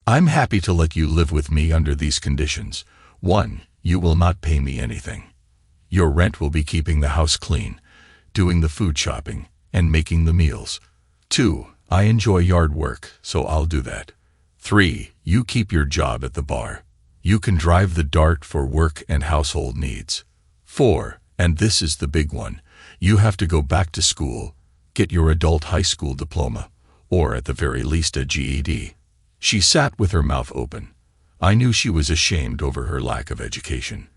"I'm happy to let you live with me under these conditions. 1, you will not pay me anything. Your rent will be keeping the house clean, doing the food shopping, and making the meals. 2, I enjoy yard work, so I'll do that. 3, you keep your job at the bar. You can drive the Dart for work and household needs. 4, and this is the big one, you have to go back to school, get your adult high school diploma, or at the very least a GED. She sat with her mouth open. I knew she was ashamed over her lack of education.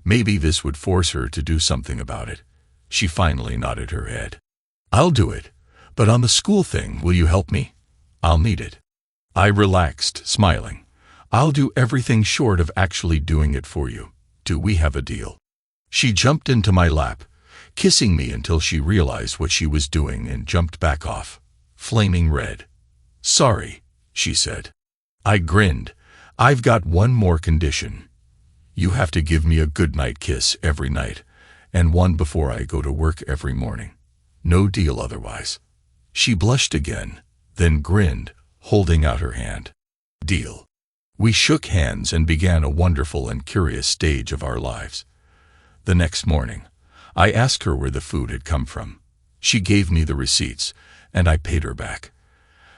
Maybe this would force her to do something about it. She finally nodded her head. "I'll do it, but on the school thing, will you help me? I'll need it." I relaxed, smiling. "I'll do everything short of actually doing it for you. Do we have a deal?" She jumped into my lap, kissing me until she realized what she was doing and jumped back off, flaming red. "Sorry," she said. I grinned. "I've got one more condition. You have to give me a goodnight kiss every night, and one before I go to work every morning. No deal otherwise." She blushed again, then grinned, holding out her hand. "Deal." We shook hands and began a wonderful and curious stage of our lives. The next morning, I asked her where the food had come from. She gave me the receipts, and I paid her back.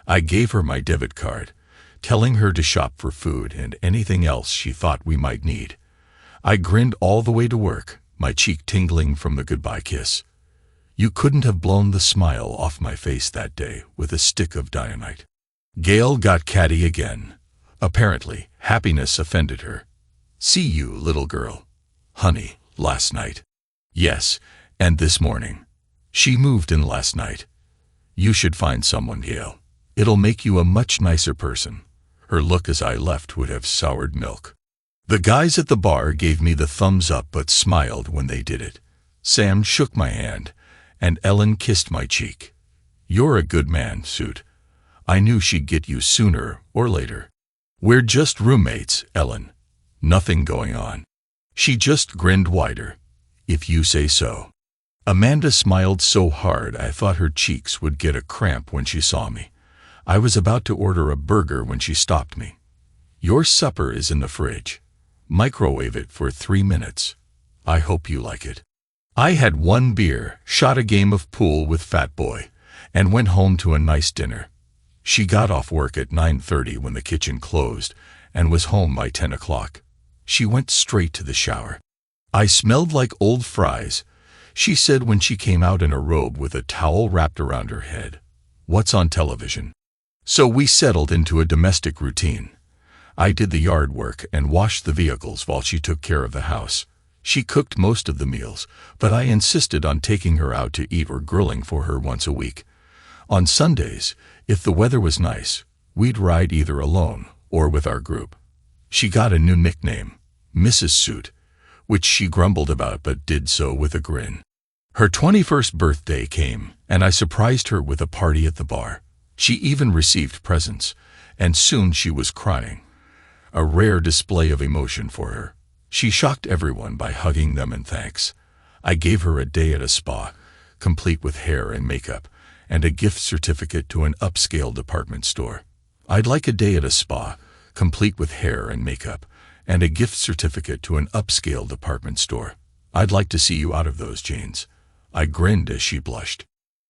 I gave her my debit card, telling her to shop for food and anything else she thought we might need. I grinned all the way to work, my cheek tingling from the goodbye kiss. You couldn't have blown the smile off my face that day with a stick of dynamite. Gail got catty again. Apparently, happiness offended her. "See you, little girl." "Honey, last night." "Yes, and this morning." "She moved in last night." "You should find someone, Gail. It'll make you a much nicer person." Her look as I left would have soured milk. The guys at the bar gave me the thumbs up but smiled when they did it. Sam shook my hand, and Ellen kissed my cheek. "You're a good man, Suit. I knew she'd get you sooner or later." "We're just roommates, Ellen. Nothing going on." She just grinned wider. "If you say so." Amanda smiled so hard I thought her cheeks would get a cramp when she saw me. I was about to order a burger when she stopped me. "Your supper is in the fridge. Microwave it for 3 minutes. I hope you like it." I had 1 beer, shot a game of pool with Fat Boy, and went home to a nice dinner. She got off work at 9:30 when the kitchen closed and was home by 10 o'clock. She went straight to the shower. "I smelled like old fries," she said when she came out in a robe with a towel wrapped around her head. "What's on television?" So we settled into a domestic routine. I did the yard work and washed the vehicles while she took care of the house. She cooked most of the meals, but I insisted on taking her out to eat or grilling for her once a week. On Sundays, if the weather was nice, we'd ride either alone or with our group. She got a new nickname, Mrs. Suit, which she grumbled about but did so with a grin. Her 21st birthday came, and I surprised her with a party at the bar. She even received presents, and soon she was crying. A rare display of emotion for her. She shocked everyone by hugging them in thanks. I gave her a day at a spa, complete with hair and makeup, and a gift certificate to an upscale department store. "I'd like a day at a spa, complete with hair and makeup, and a gift certificate to an upscale department store. I'd like to see you out of those jeans." I grinned as she blushed.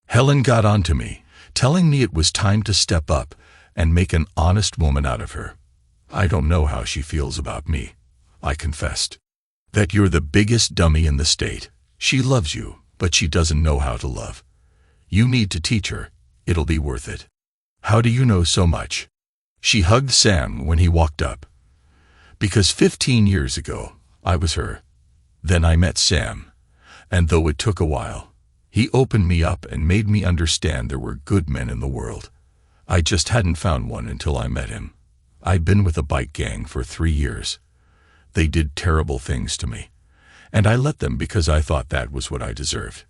Helen got on to me, telling me it was time to step up and make an honest woman out of her. "I don't know how she feels about me," I confessed. "That you're the biggest dummy in the state. She loves you, but she doesn't know how to love. You need to teach her. It'll be worth it." "How do you know so much?" She hugged Sam when he walked up. "Because 15 years ago, I was her. Then I met Sam, and though it took a while, he opened me up and made me understand there were good men in the world. I just hadn't found one until I met him. I'd been with a bike gang for 3 years. They did terrible things to me, And I let them because I thought that was what I deserved.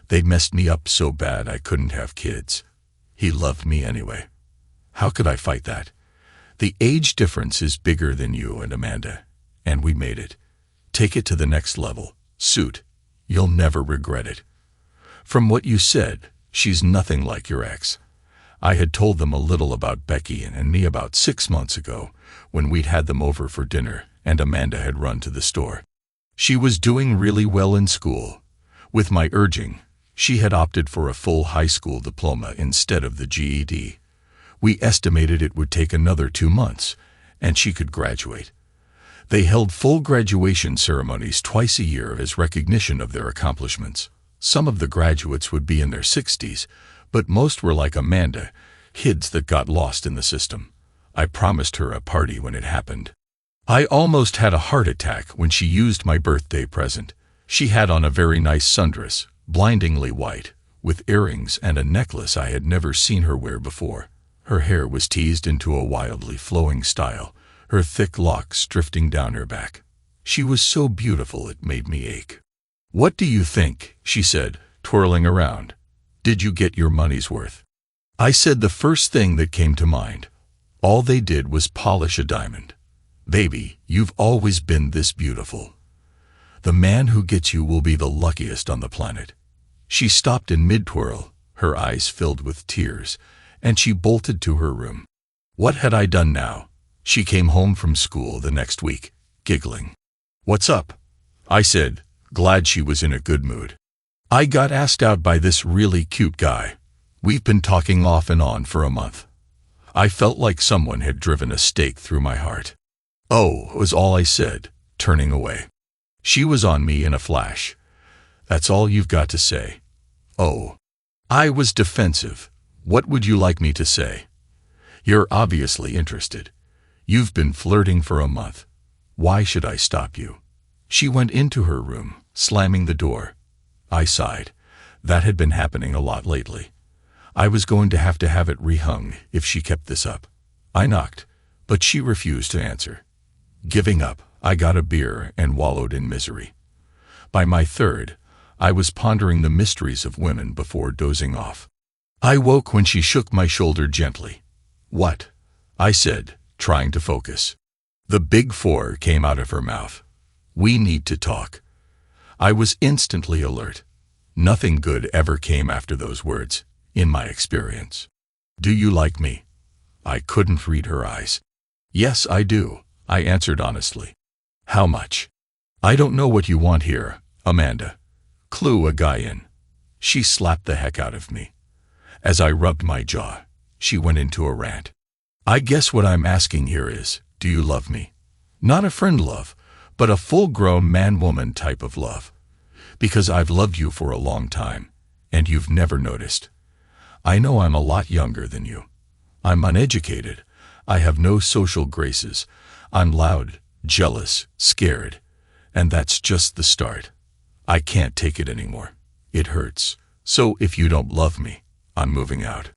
They messed me up so bad I couldn't have kids. He loved me anyway. How could I fight that? The age difference is bigger than you and Amanda, and we made it. Take it to the next level. Suit. You'll never regret it. From what you said, she's nothing like your ex. I had told them a little about Becky and me about 6 months ago, when we'd had them over for dinner and Amanda had run to the store. She was doing really well in school. With my urging, she had opted for a full high school diploma instead of the GED. We estimated it would take another 2 months, and she could graduate. They held full graduation ceremonies twice a year as recognition of their accomplishments. Some of the graduates would be in their 60s, but most were like Amanda, kids that got lost in the system. I promised her a party when it happened. I almost had a heart attack when she used my birthday present. She had on a very nice sundress, blindingly white, with earrings and a necklace I had never seen her wear before. Her hair was teased into a wildly flowing style, her thick locks drifting down her back. She was so beautiful it made me ache. "What do you think?" she said, twirling around. "Did you get your money's worth?" I said the first thing that came to mind. All they did was polish a diamond. "Baby, you've always been this beautiful. The man who gets you will be the luckiest on the planet." She stopped in mid-twirl, her eyes filled with tears, and she bolted to her room. What had I done now? She came home from school the next week, giggling. "What's up?" I said, glad she was in a good mood. "I got asked out by this really cute guy. We've been talking off and on for a month." I felt like someone had driven a stake through my heart. "Oh," was all I said, turning away. She was on me in a flash. "That's all you've got to say?" "Oh." I was defensive. "What would you like me to say?" "You're obviously interested. You've been flirting for a month. Why should I stop you?" She went into her room, slamming the door. I sighed. That had been happening a lot lately. I was going to have it rehung if she kept this up. I knocked, but she refused to answer. Giving up, I got a beer and wallowed in misery. By my third, I was pondering the mysteries of women before dozing off. I woke when she shook my shoulder gently. "What?" I said, trying to focus. The big four came out of her mouth. "We need to talk." I was instantly alert. Nothing good ever came after those words, in my experience. "Do you like me?" I couldn't read her eyes. "Yes, I do," I answered honestly. "How much?" "I don't know what you want here, Amanda. Clue a guy in." She slapped the heck out of me. As I rubbed my jaw, she went into a rant. "I guess what I'm asking here is, do you love me? Not a friend love, but a full-grown man-woman type of love. Because I've loved you for a long time, and you've never noticed. I know I'm a lot younger than you. I'm uneducated. I have no social graces. I'm loud, jealous, scared. And that's just the start. I can't take it anymore. It hurts. So if you don't love me, I'm moving out."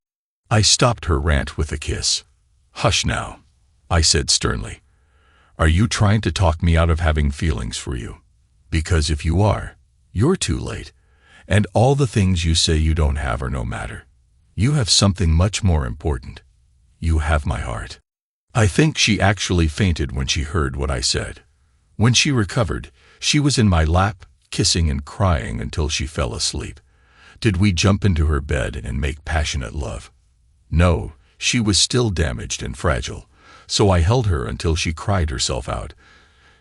I stopped her rant with a kiss. "Hush now," I said sternly. "Are you trying to talk me out of having feelings for you? Because if you are, you're too late. And all the things you say you don't have are no matter. You have something much more important. You have my heart." I think she actually fainted when she heard what I said. When she recovered, she was in my lap, kissing and crying until she fell asleep. Did we jump into her bed and make passionate love? No, she was still damaged and fragile, so I held her until she cried herself out,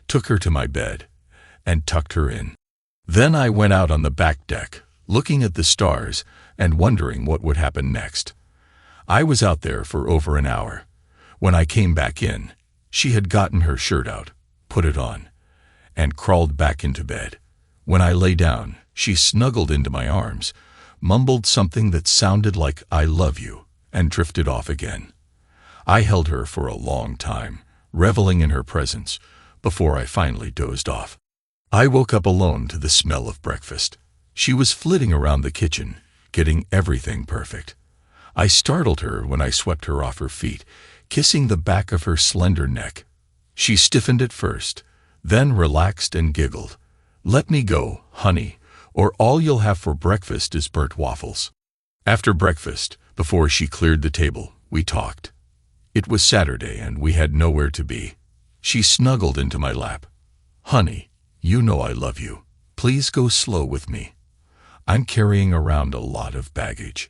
took her to my bed, and tucked her in. Then I went out on the back deck, looking at the stars and wondering what would happen next. I was out there for over an hour. When I came back in, she had gotten her shirt out, put it on, and crawled back into bed. When I lay down, she snuggled into my arms, mumbled something that sounded like "I love you," and drifted off again. I held her for a long time, reveling in her presence, before I finally dozed off. I woke up alone to the smell of breakfast. She was flitting around the kitchen, getting everything perfect. I startled her when I swept her off her feet, kissing the back of her slender neck. She stiffened at first, then relaxed and giggled. Let me go, honey, or all you'll have for breakfast is burnt waffles. After breakfast, before she cleared the table, we talked. It was Saturday and we had nowhere to be. She snuggled into my lap. Honey, you know I love you. Please go slow with me. I'm carrying around a lot of baggage.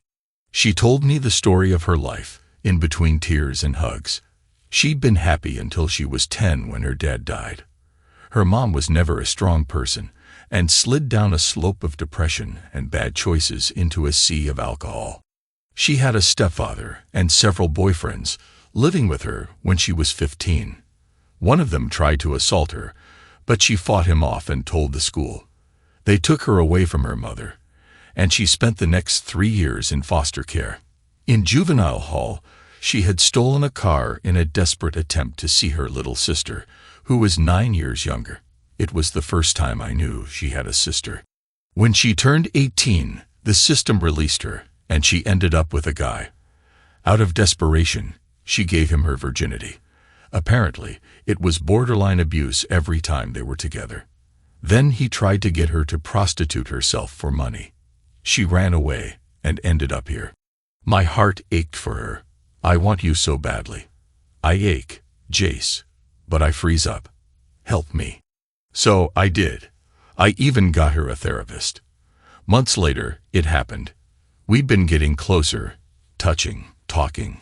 She told me the story of her life, in between tears and hugs. She'd been happy until she was 10 when her dad died. Her mom was never a strong person and slid down a slope of depression and bad choices into a sea of alcohol. She had a stepfather and several boyfriends living with her when she was 15. One of them tried to assault her, but she fought him off and told the school. They took her away from her mother, and she spent the next 3 years in foster care. In juvenile hall, she had stolen a car in a desperate attempt to see her little sister, who was 9 years younger. It was the first time I knew she had a sister. When she turned 18, the system released her, and she ended up with a guy. Out of desperation, she gave him her virginity. Apparently, it was borderline abuse every time they were together. Then he tried to get her to prostitute herself for money. She ran away and ended up here. My heart ached for her. I want you so badly. I ache, Jace, but I freeze up. Help me. So I did. I even got her a therapist. Months later, it happened. We'd been getting closer, touching, talking.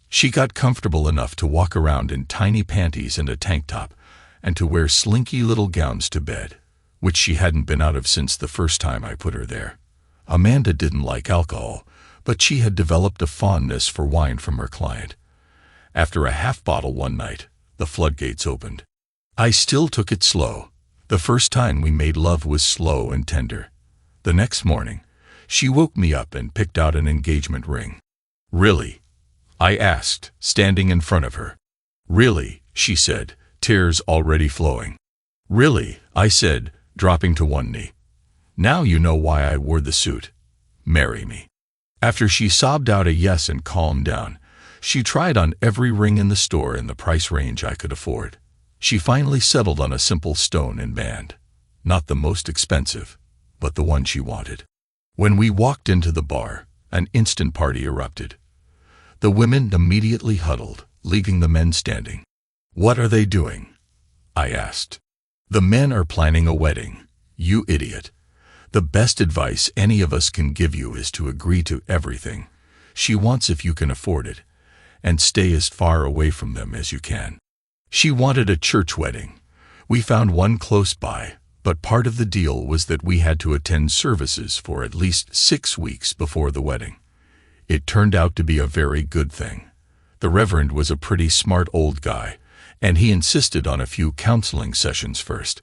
She got comfortable enough to walk around in tiny panties and a tank top, and to wear slinky little gowns to bed, which she hadn't been out of since the first time I put her there. Amanda didn't like alcohol, but she had developed a fondness for wine from her client. After a half bottle one night, the floodgates opened. I still took it slow. The first time we made love was slow and tender. The next morning, she woke me up and picked out an engagement ring. Really? I asked, standing in front of her. Really, she said, tears already flowing. Really, I said, dropping to one knee. Now you know why I wore the suit. Marry me. After she sobbed out a yes and calmed down, she tried on every ring in the store in the price range I could afford. She finally settled on a simple stone and band. Not the most expensive, but the one she wanted. When we walked into the bar, an instant party erupted. The women immediately huddled, leaving the men standing. What are they doing? I asked. The men are planning a wedding, you idiot. The best advice any of us can give you is to agree to everything she wants if you can afford it, and stay as far away from them as you can. She wanted a church wedding. We found one close by, but part of the deal was that we had to attend services for at least 6 weeks before the wedding. It turned out to be a very good thing. The Reverend was a pretty smart old guy, and he insisted on a few counseling sessions first.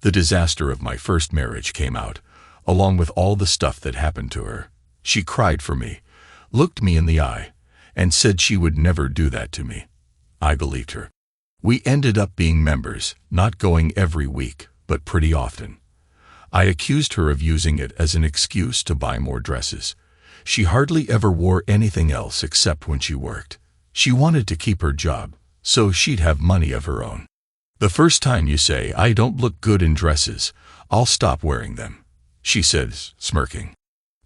The disaster of my first marriage came out, along with all the stuff that happened to her. She cried for me, looked me in the eye, and said she would never do that to me. I believed her. We ended up being members, not going every week, but pretty often. I accused her of using it as an excuse to buy more dresses. She hardly ever wore anything else except when she worked. She wanted to keep her job, so she'd have money of her own. The first time you say, I don't look good in dresses, I'll stop wearing them, she says, smirking.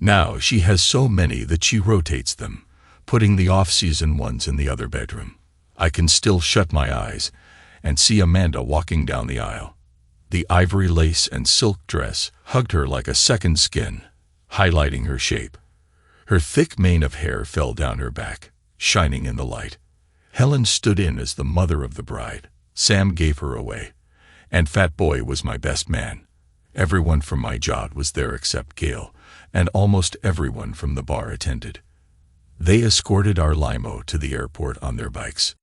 Now she has so many that she rotates them, putting the off-season ones in the other bedroom. I can still shut my eyes and see Amanda walking down the aisle. The ivory lace and silk dress hugged her like a second skin, highlighting her shape. Her thick mane of hair fell down her back, shining in the light. Helen stood in as the mother of the bride. Sam gave her away, and Fat Boy was my best man. Everyone from my job was there except Gail, and almost everyone from the bar attended. They escorted our limo to the airport on their bikes.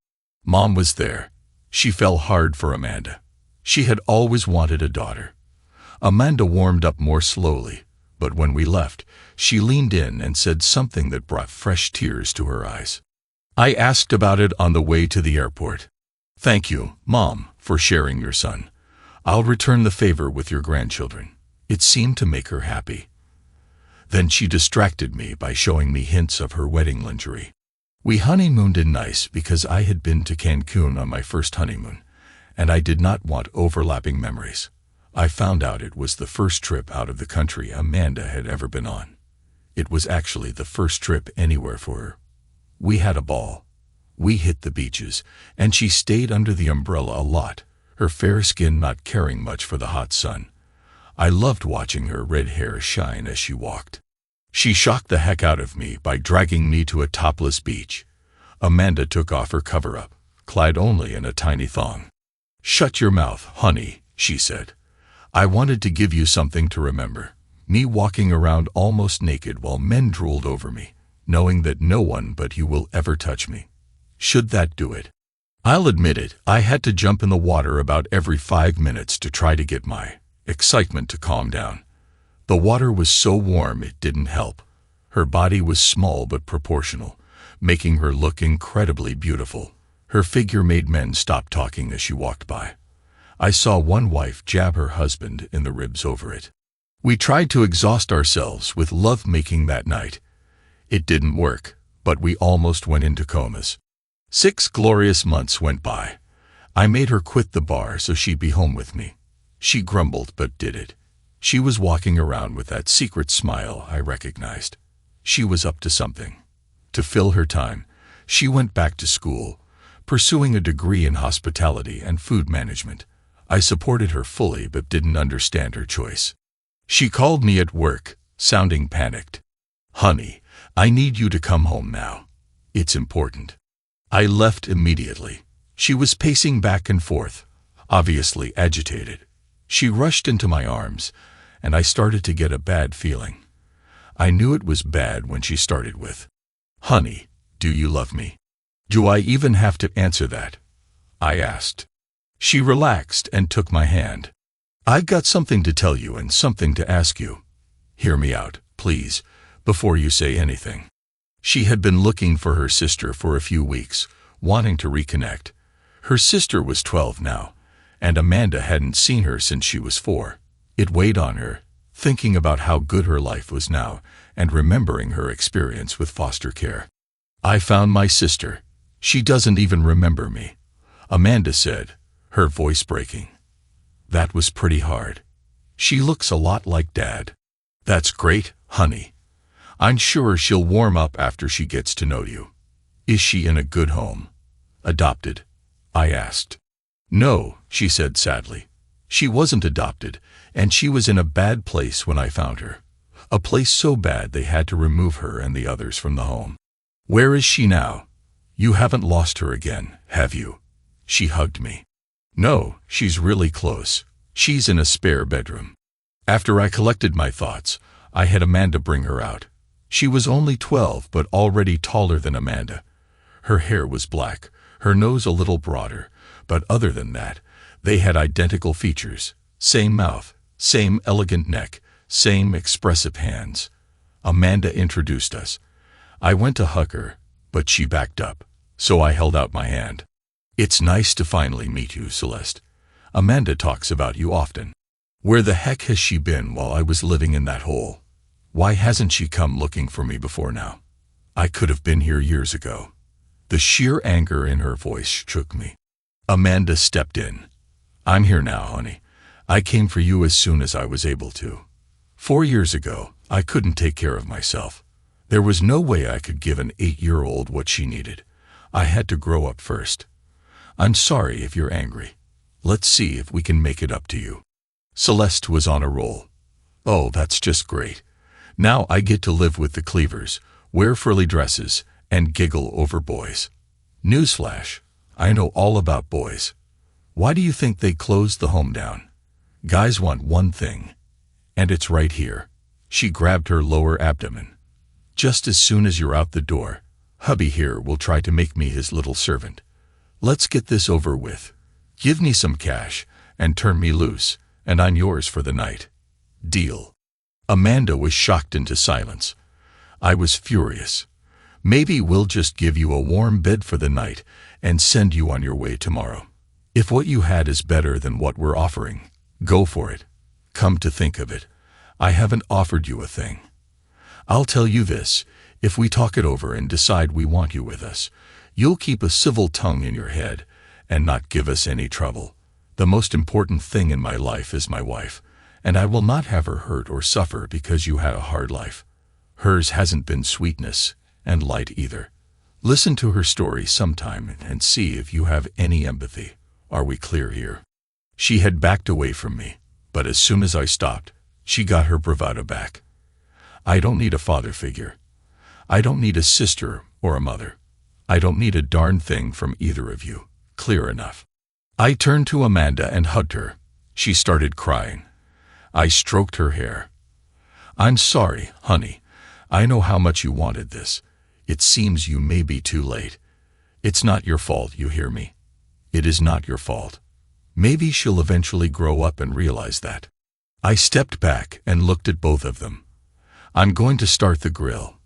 Mom was there. She fell hard for Amanda. She had always wanted a daughter. Amanda warmed up more slowly, but when we left, she leaned in and said something that brought fresh tears to her eyes. I asked about it on the way to the airport. Thank you, Mom, for sharing your son. I'll return the favor with your grandchildren. It seemed to make her happy. Then she distracted me by showing me hints of her wedding lingerie. We honeymooned in Nice because I had been to Cancun on my first honeymoon, and I did not want overlapping memories. I found out it was the first trip out of the country Amanda had ever been on. It was actually the first trip anywhere for her. We had a ball. We hit the beaches, and she stayed under the umbrella a lot, her fair skin not caring much for the hot sun. I loved watching her red hair shine as she walked. She shocked the heck out of me by dragging me to a topless beach. Amanda took off her cover-up, clad only in a tiny thong. "Shut your mouth, honey," she said. "I wanted to give you something to remember. Me walking around almost naked while men drooled over me, knowing that no one but you will ever touch me. Should that do it?" I'll admit it, I had to jump in the water about every 5 minutes to try to get my excitement to calm down. The water was so warm it didn't help. Her body was small but proportional, making her look incredibly beautiful. Her figure made men stop talking as she walked by. I saw one wife jab her husband in the ribs over it. We tried to exhaust ourselves with love-making that night. It didn't work, but we almost went into comas. 6 glorious months went by. I made her quit the bar so she'd be home with me. She grumbled but did it. She was walking around with that secret smile I recognized. She was up to something. To fill her time, she went back to school, pursuing a degree in hospitality and food management. I supported her fully but didn't understand her choice. She called me at work, sounding panicked. "Honey, I need you to come home now. It's important." I left immediately. She was pacing back and forth, obviously agitated. She rushed into my arms, and I started to get a bad feeling. I knew it was bad when she started with, "Honey, do you love me?" "Do I even have to answer that?" I asked. She relaxed and took my hand. "I've got something to tell you and something to ask you. Hear me out, please, before you say anything." She had been looking for her sister for a few weeks, wanting to reconnect. Her sister was 12 now, and Amanda hadn't seen her since she was 4. It weighed on her, thinking about how good her life was now and remembering her experience with foster care. "I found my sister. She doesn't even remember me," Amanda said, her voice breaking. That was pretty hard. "She looks a lot like Dad." "That's great, honey. I'm sure she'll warm up after she gets to know you." "Is she in a good home?" "Adopted?" I asked. "No," she said sadly. "She wasn't adopted, and she was in a bad place when I found her. A place so bad they had to remove her and the others from the home." "Where is she now? You haven't lost her again, have you?" She hugged me. "No, she's really close. She's in a spare bedroom." After I collected my thoughts, I had Amanda bring her out. She was only 12 but already taller than Amanda. Her hair was black, her nose a little broader, but other than that, they had identical features. Same mouth, same elegant neck, same expressive hands. Amanda introduced us. I went to hug her, but she backed up, so I held out my hand. "It's nice to finally meet you, Celeste. Amanda talks about you often. Where the heck has she been while I was living in that hole? Why hasn't she come looking for me before now? I could have been here years ago." The sheer anger in her voice shook me. Amanda stepped in. "I'm here now, honey. I came for you as soon as I was able to. 4 years ago, I couldn't take care of myself. There was no way I could give an 8-year-old what she needed. I had to grow up first. I'm sorry if you're angry. Let's see if we can make it up to you." Celeste was on a roll. "Oh, that's just great. Now I get to live with the Cleavers, wear frilly dresses, and giggle over boys. Newsflash, I know all about boys. Why do you think they closed the home down? Guys want one thing, and it's right here." She grabbed her lower abdomen. "Just as soon as you're out the door, hubby here will try to make me his little servant. Let's get this over with. Give me some cash and turn me loose, and I'm yours for the night. Deal?" Amanda was shocked into silence. I was furious. "Maybe we'll just give you a warm bed for the night and send you on your way tomorrow. If what you had is better than what we're offering, go for it. Come to think of it, I haven't offered you a thing. I'll tell you this, if we talk it over and decide we want you with us, you'll keep a civil tongue in your head and not give us any trouble. The most important thing in my life is my wife, and I will not have her hurt or suffer because you had a hard life. Hers hasn't been sweetness and light either. Listen to her story sometime and see if you have any empathy. Are we clear here? She had backed away from me, but as soon as I stopped, she got her bravado back. I don't need a father figure. I don't need a sister or a mother. I don't need a darn thing from either of you. Clear enough. I turned to Amanda and hugged her. She started crying. I stroked her hair. I'm sorry, honey. I know how much you wanted this. It seems you may be too late. It's not your fault, you hear me? It is not your fault. Maybe she'll eventually grow up and realize that. I stepped back and looked at both of them. I'm going to start the grill.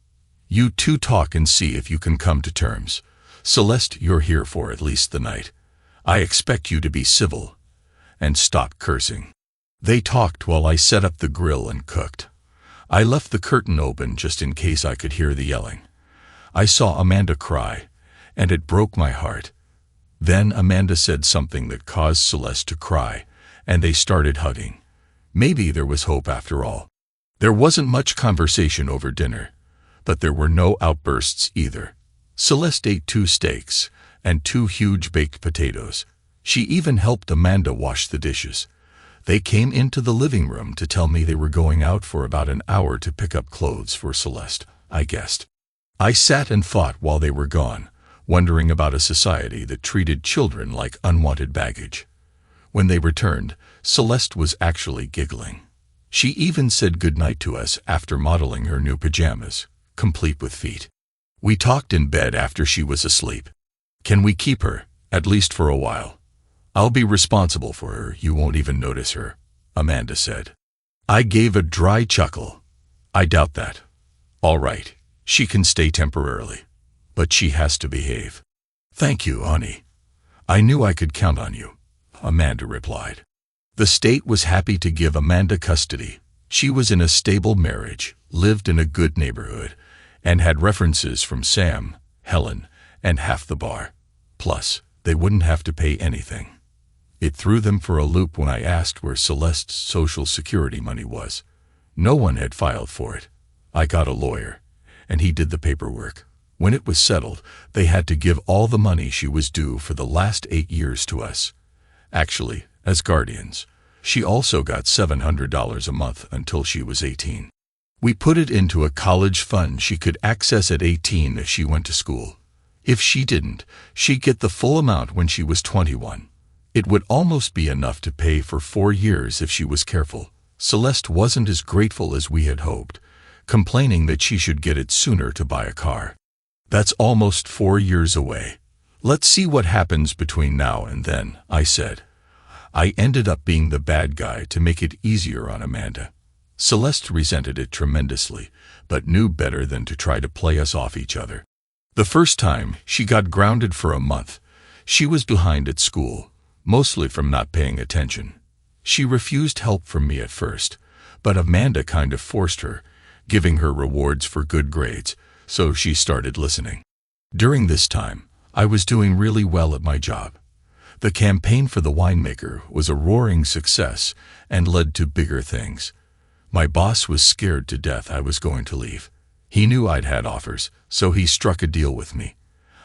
You two talk and see if you can come to terms. Celeste, you're here for at least the night. I expect you to be civil and stop cursing. They talked while I set up the grill and cooked. I left the curtain open just in case I could hear the yelling. I saw Amanda cry, and it broke my heart. Then Amanda said something that caused Celeste to cry, and they started hugging. Maybe there was hope after all. There wasn't much conversation over dinner, but there were no outbursts either. Celeste ate 2 steaks and 2 huge baked potatoes. She even helped Amanda wash the dishes. They came into the living room to tell me they were going out for about an hour to pick up clothes for Celeste, I guessed. I sat and thought while they were gone, wondering about a society that treated children like unwanted baggage. When they returned, Celeste was actually giggling. She even said goodnight to us after modeling her new pajamas, complete with feet. We talked in bed after she was asleep. Can we keep her, at least for a while? I'll be responsible for her, you won't even notice her, Amanda said. I gave a dry chuckle. I doubt that. All right, she can stay temporarily, but she has to behave. Thank you, honey. I knew I could count on you, Amanda replied. The state was happy to give Amanda custody. She was in a stable marriage, lived in a good neighborhood, and had references from Sam, Helen, and half the bar. Plus, they wouldn't have to pay anything. It threw them for a loop when I asked where Celeste's Social Security money was. No one had filed for it. I got a lawyer, and he did the paperwork. When it was settled, they had to give all the money she was due for the last 8 years to us. Actually, as guardians, she also got $700 a month until she was 18. We put it into a college fund she could access at 18 if she went to school. If she didn't, she'd get the full amount when she was 21. It would almost be enough to pay for 4 years if she was careful. Celeste wasn't as grateful as we had hoped, complaining that she should get it sooner to buy a car. That's almost 4 years away. Let's see what happens between now and then, I said. I ended up being the bad guy to make it easier on Amanda. Celeste resented it tremendously, but knew better than to try to play us off each other. The first time, she got grounded for a month. She was behind at school, mostly from not paying attention. She refused help from me at first, but Amanda kind of forced her, giving her rewards for good grades, so she started listening. During this time, I was doing really well at my job. The campaign for the winemaker was a roaring success and led to bigger things. My boss was scared to death I was going to leave. He knew I'd had offers, so he struck a deal with me.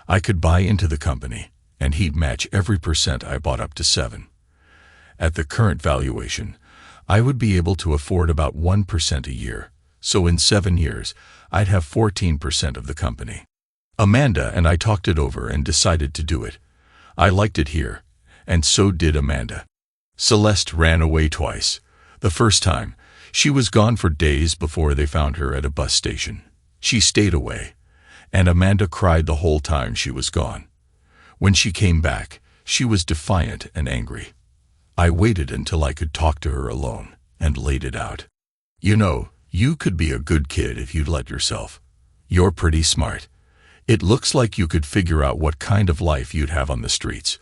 I could buy into the company, and he'd match every percent I bought up to 7. At the current valuation, I would be able to afford about 1% a year, so in 7 years, I'd have 14% of the company. Amanda and I talked it over and decided to do it. I liked it here, and so did Amanda. Celeste ran away twice. The first time, she was gone for days before they found her at a bus station. She stayed away, and Amanda cried the whole time she was gone. When she came back, she was defiant and angry. I waited until I could talk to her alone, and laid it out. You know, you could be a good kid if you'd let yourself. You're pretty smart. It looks like you could figure out what kind of life you'd have on the streets.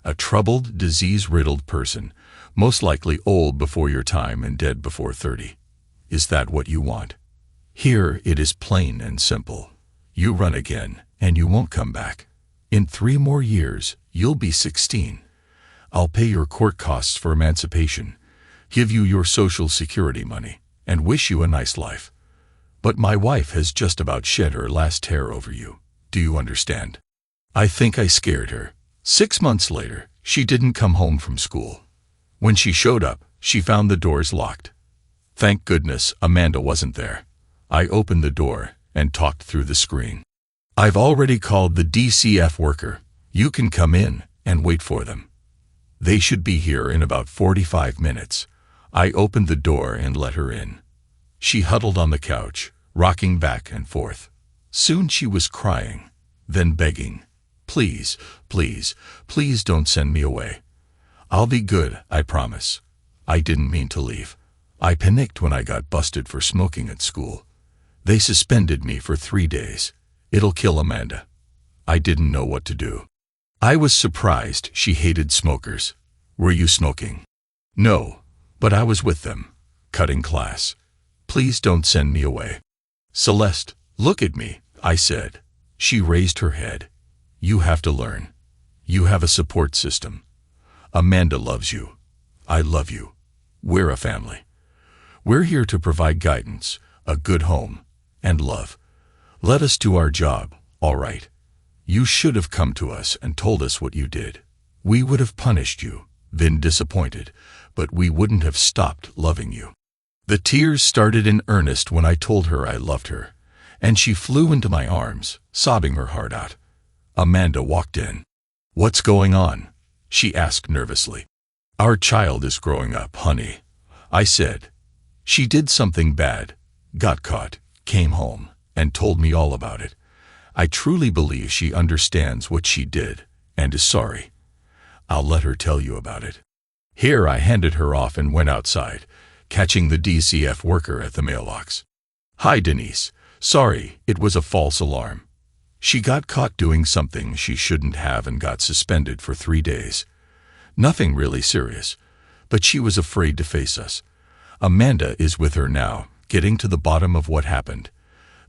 A troubled, disease-riddled person, most likely old before your time and dead before 30. Is that what you want? Here it is plain and simple. You run again, and you won't come back. In 3 more years, you'll be 16. I'll pay your court costs for emancipation, give you your Social Security money, and wish you a nice life. But my wife has just about shed her last hair over you. Do you understand? I think I scared her. 6 months later, she didn't come home from school. When she showed up, she found the doors locked. Thank goodness Amanda wasn't there. I opened the door and talked through the screen. I've already called the DCF worker. You can come in and wait for them. They should be here in about 45 minutes. I opened the door and let her in. She huddled on the couch, rocking back and forth. Soon she was crying, then begging, "Please, please, please don't send me away. I'll be good, I promise." I didn't mean to leave. I panicked when I got busted for smoking at school. They suspended me for 3 days. It'll kill Amanda. I didn't know what to do. I was surprised she hated smokers. Were you smoking? No, but I was with them, cutting class. Please don't send me away. Celeste, look at me, I said. She raised her head. You have to learn. You have a support system. Amanda loves you. I love you. We're a family. We're here to provide guidance, a good home, and love. Let us do our job, all right? You should have come to us and told us what you did. We would have punished you, been disappointed, but we wouldn't have stopped loving you. The tears started in earnest when I told her I loved her, and she flew into my arms, sobbing her heart out. Amanda walked in. What's going on? She asked nervously. Our child is growing up, honey, I said. She did something bad, got caught, came home, and told me all about it. I truly believe she understands what she did and is sorry. I'll let her tell you about it. Here I handed her off and went outside, catching the DCF worker at the mailbox. Hi, Denise. Sorry, it was a false alarm. She got caught doing something she shouldn't have and got suspended for 3 days. Nothing really serious, but she was afraid to face us. Amanda is with her now, getting to the bottom of what happened.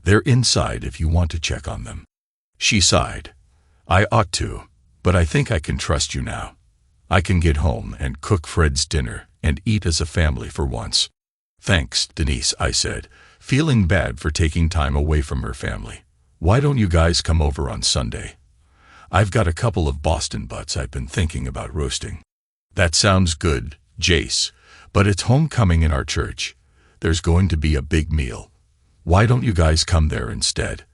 They're inside if you want to check on them. She sighed. I ought to, but I think I can trust you now. I can get home and cook Fred's dinner and eat as a family for once. Thanks, Denise, I said, feeling bad for taking time away from her family. Why don't you guys come over on Sunday? I've got a couple of Boston butts I've been thinking about roasting. That sounds good, Jace, but it's homecoming in our church. There's going to be a big meal. Why don't you guys come there instead?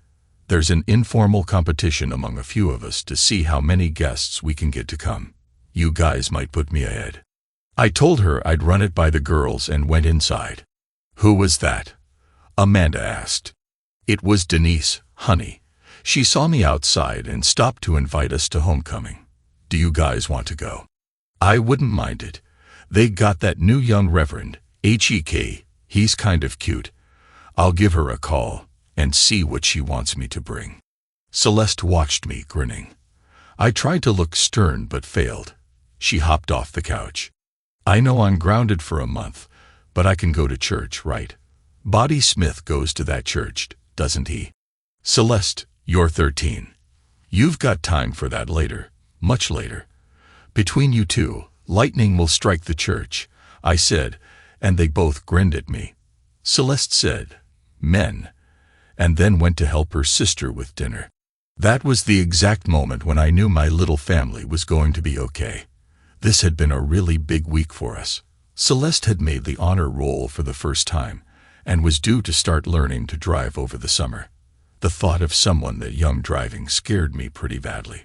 There's an informal competition among a few of us to see how many guests we can get to come. You guys might put me ahead. I told her I'd run it by the girls and went inside. Who was that? Amanda asked. It was Denise, honey. She saw me outside and stopped to invite us to homecoming. Do you guys want to go? I wouldn't mind it. They got that new young reverend, H.E.K. He's kind of cute. I'll give her a call and see what she wants me to bring. Celeste watched me, grinning. I tried to look stern but failed. She hopped off the couch. I know I'm grounded for a month, but I can go to church, right? Buddy Smith goes to that church, doesn't he? Celeste, you're 13. You've got time for that later, much later. Between you two, lightning will strike the church, I said, and they both grinned at me. Celeste said, "Men," and then went to help her sister with dinner. That was the exact moment when I knew my little family was going to be okay. This had been a really big week for us. Celeste had made the honor roll for the first time and was due to start learning to drive over the summer. The thought of someone that young driving scared me pretty badly.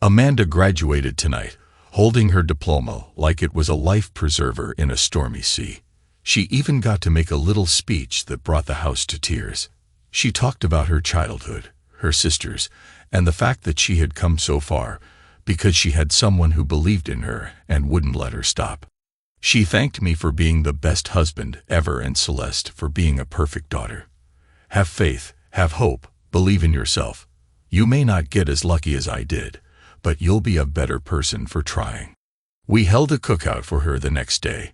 Amanda graduated tonight, holding her diploma like it was a life preserver in a stormy sea. She even got to make a little speech that brought the house to tears. She talked about her childhood, her sisters, and the fact that she had come so far because she had someone who believed in her and wouldn't let her stop. She thanked me for being the best husband ever and Celeste for being a perfect daughter. Have faith, have hope, believe in yourself. You may not get as lucky as I did, but you'll be a better person for trying. We held a cookout for her the next day,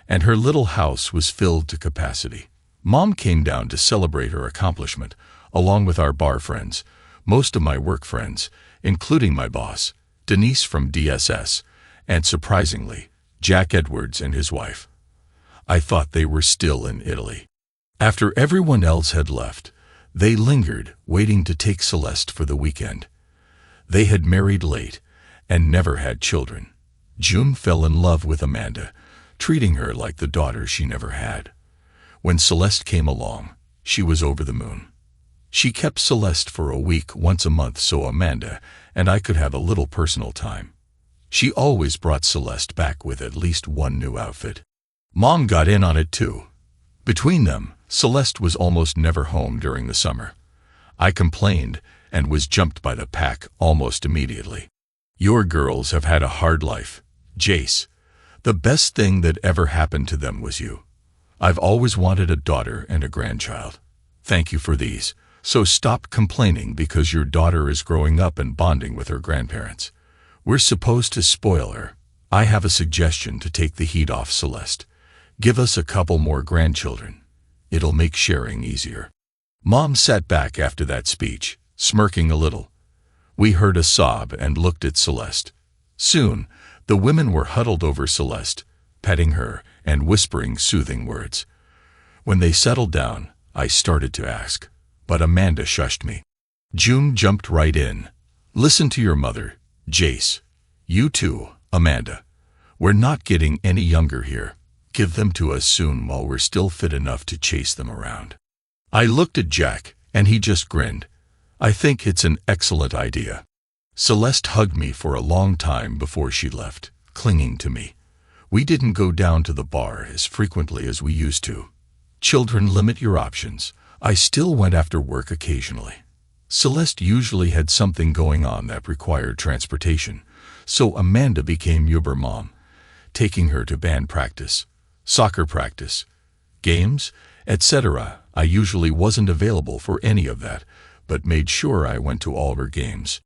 and her little house was filled to capacity. Mom came down to celebrate her accomplishment, along with our bar friends, most of my work friends, including my boss, Denise from DSS, and surprisingly, Jack Edwards and his wife. I thought they were still in Italy. After everyone else had left, they lingered, waiting to take Celeste for the weekend. They had married late and never had children. June fell in love with Amanda, treating her like the daughter she never had. When Celeste came along, she was over the moon. She kept Celeste for a week once a month so Amanda and I could have a little personal time. She always brought Celeste back with at least one new outfit. Mom got in on it too. Between them, Celeste was almost never home during the summer. I complained and was jumped by the pack almost immediately. Your girls have had a hard life, Jace. The best thing that ever happened to them was you. I've always wanted a daughter and a grandchild. Thank you for these. So stop complaining because your daughter is growing up and bonding with her grandparents. We're supposed to spoil her. I have a suggestion to take the heat off Celeste. Give us a couple more grandchildren. It'll make sharing easier. Mom sat back after that speech, smirking a little. We heard a sob and looked at Celeste. Soon, the women were huddled over Celeste, petting her and whispering soothing words. When they settled down, I started to ask, but Amanda shushed me. June jumped right in. Listen to your mother, Jace. You too, Amanda. We're not getting any younger here. Give them to us soon while we're still fit enough to chase them around. I looked at Jack, and he just grinned. I think it's an excellent idea. Celeste hugged me for a long time before she left, clinging to me. We didn't go down to the bar as frequently as we used to. Children limit your options. I still went after work occasionally. Celeste usually had something going on that required transportation, so Amanda became Uber mom, taking her to band practice, soccer practice, games, etc. I usually wasn't available for any of that, but made sure I went to all her games.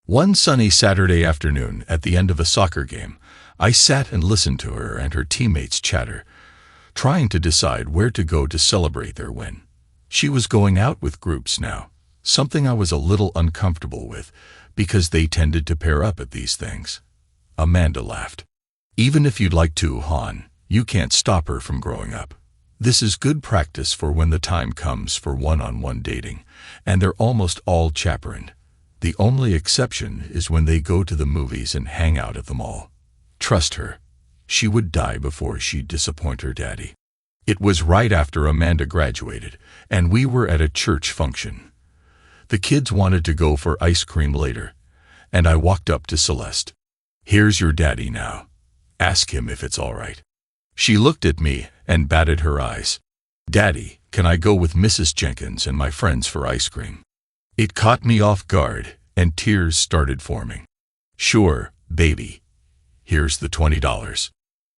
One sunny Saturday afternoon, at the end of a soccer game, I sat and listened to her and her teammates chatter, trying to decide where to go to celebrate their win. She was going out with groups now, something I was a little uncomfortable with, because they tended to pair up at these things. Amanda laughed. Even if you'd like to, Han, you can't stop her from growing up. This is good practice for when the time comes for one-on-one dating, and they're almost all chaperoned. The only exception is when they go to the movies and hang out at the mall. Trust her. She would die before she'd disappoint her daddy. It was right after Amanda graduated, and we were at a church function. The kids wanted to go for ice cream later, and I walked up to Celeste. Here's your daddy now. Ask him if it's all right. She looked at me and batted her eyes. Daddy, can I go with Mrs. Jenkins and my friends for ice cream? It caught me off guard, and tears started forming. Sure, baby. Here's the $20.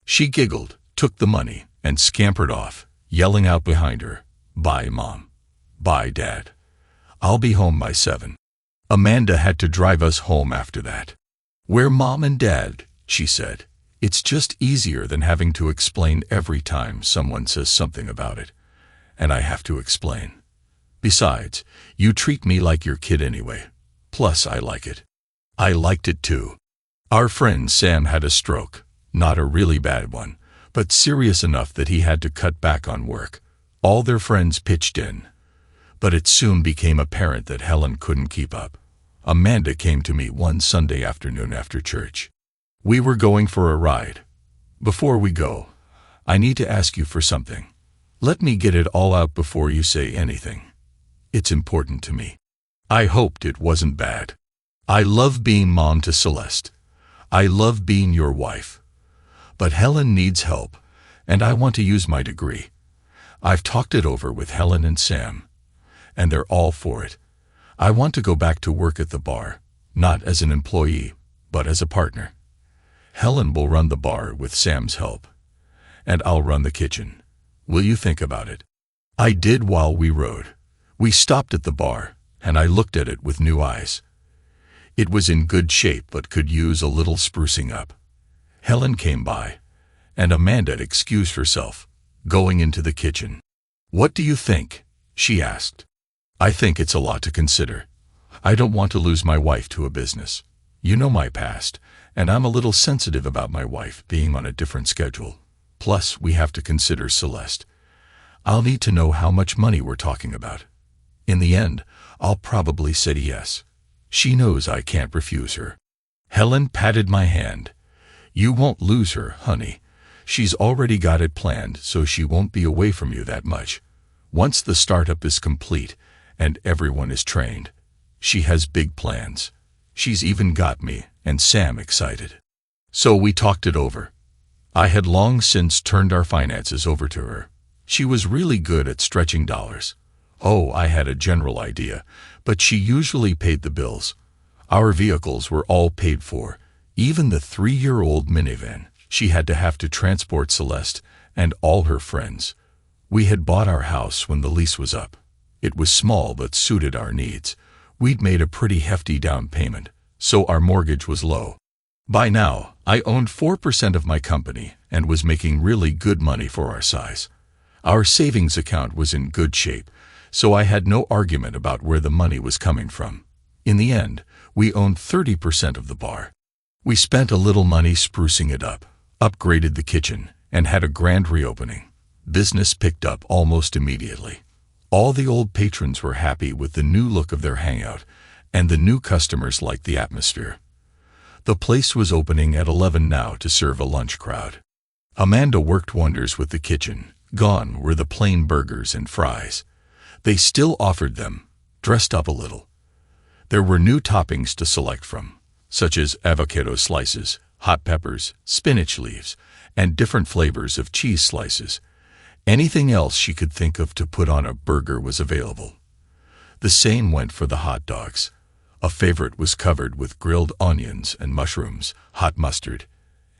She giggled, took the money, and scampered off, yelling out behind her, Bye, Mom. Bye, Dad. I'll be home by 7. Amanda had to drive us home after that. We're Mom and Dad, she said. It's just easier than having to explain every time someone says something about it. And I have to explain. Besides, you treat me like your kid anyway. Plus, I like it. I liked it too. Our friend Sam had a stroke, not a really bad one, but serious enough that he had to cut back on work. All their friends pitched in. But it soon became apparent that Helen couldn't keep up. Amanda came to me one Sunday afternoon after church. We were going for a ride. Before we go, I need to ask you for something. Let me get it all out before you say anything. It's important to me. I hoped it wasn't bad. I love being mom to Celeste. I love being your wife. But Helen needs help, and I want to use my degree. I've talked it over with Helen and Sam, and they're all for it. I want to go back to work at the bar, not as an employee, but as a partner. Helen will run the bar with Sam's help, and I'll run the kitchen. Will you think about it? I did while we rode. We stopped at the bar, and I looked at it with new eyes. It was in good shape but could use a little sprucing up. Helen came by, and Amanda excused herself, going into the kitchen. What do you think? She asked. I think it's a lot to consider. I don't want to lose my wife to a business. You know my past, and I'm a little sensitive about my wife being on a different schedule. Plus, we have to consider Celeste. I'll need to know how much money we're talking about. In the end, I'll probably say yes. She knows I can't refuse her. Helen patted my hand. You won't lose her, honey. She's already got it planned, so she won't be away from you that much. Once the startup is complete and everyone is trained, she has big plans. She's even got me and Sam excited. So we talked it over. I had long since turned our finances over to her. She was really good at stretching dollars. Oh, I had a general idea, but she usually paid the bills. Our vehicles were all paid for, even the 3-year-old minivan she had to have to transport Celeste and all her friends. We had bought our house when the lease was up. It was small but suited our needs. We'd made a pretty hefty down payment, so our mortgage was low. By now, I owned 4% of my company and was making really good money for our size. Our savings account was in good shape, so I had no argument about where the money was coming from. In the end, we owned 30% of the bar. We spent a little money sprucing it up, upgraded the kitchen, and had a grand reopening. Business picked up almost immediately. All the old patrons were happy with the new look of their hangout, and the new customers liked the atmosphere. The place was opening at 11 now to serve a lunch crowd. Amanda worked wonders with the kitchen. Gone were the plain burgers and fries. They still offered them, dressed up a little. There were new toppings to select from, such as avocado slices, hot peppers, spinach leaves, and different flavors of cheese slices. Anything else she could think of to put on a burger was available. The same went for the hot dogs. A favorite was covered with grilled onions and mushrooms, hot mustard,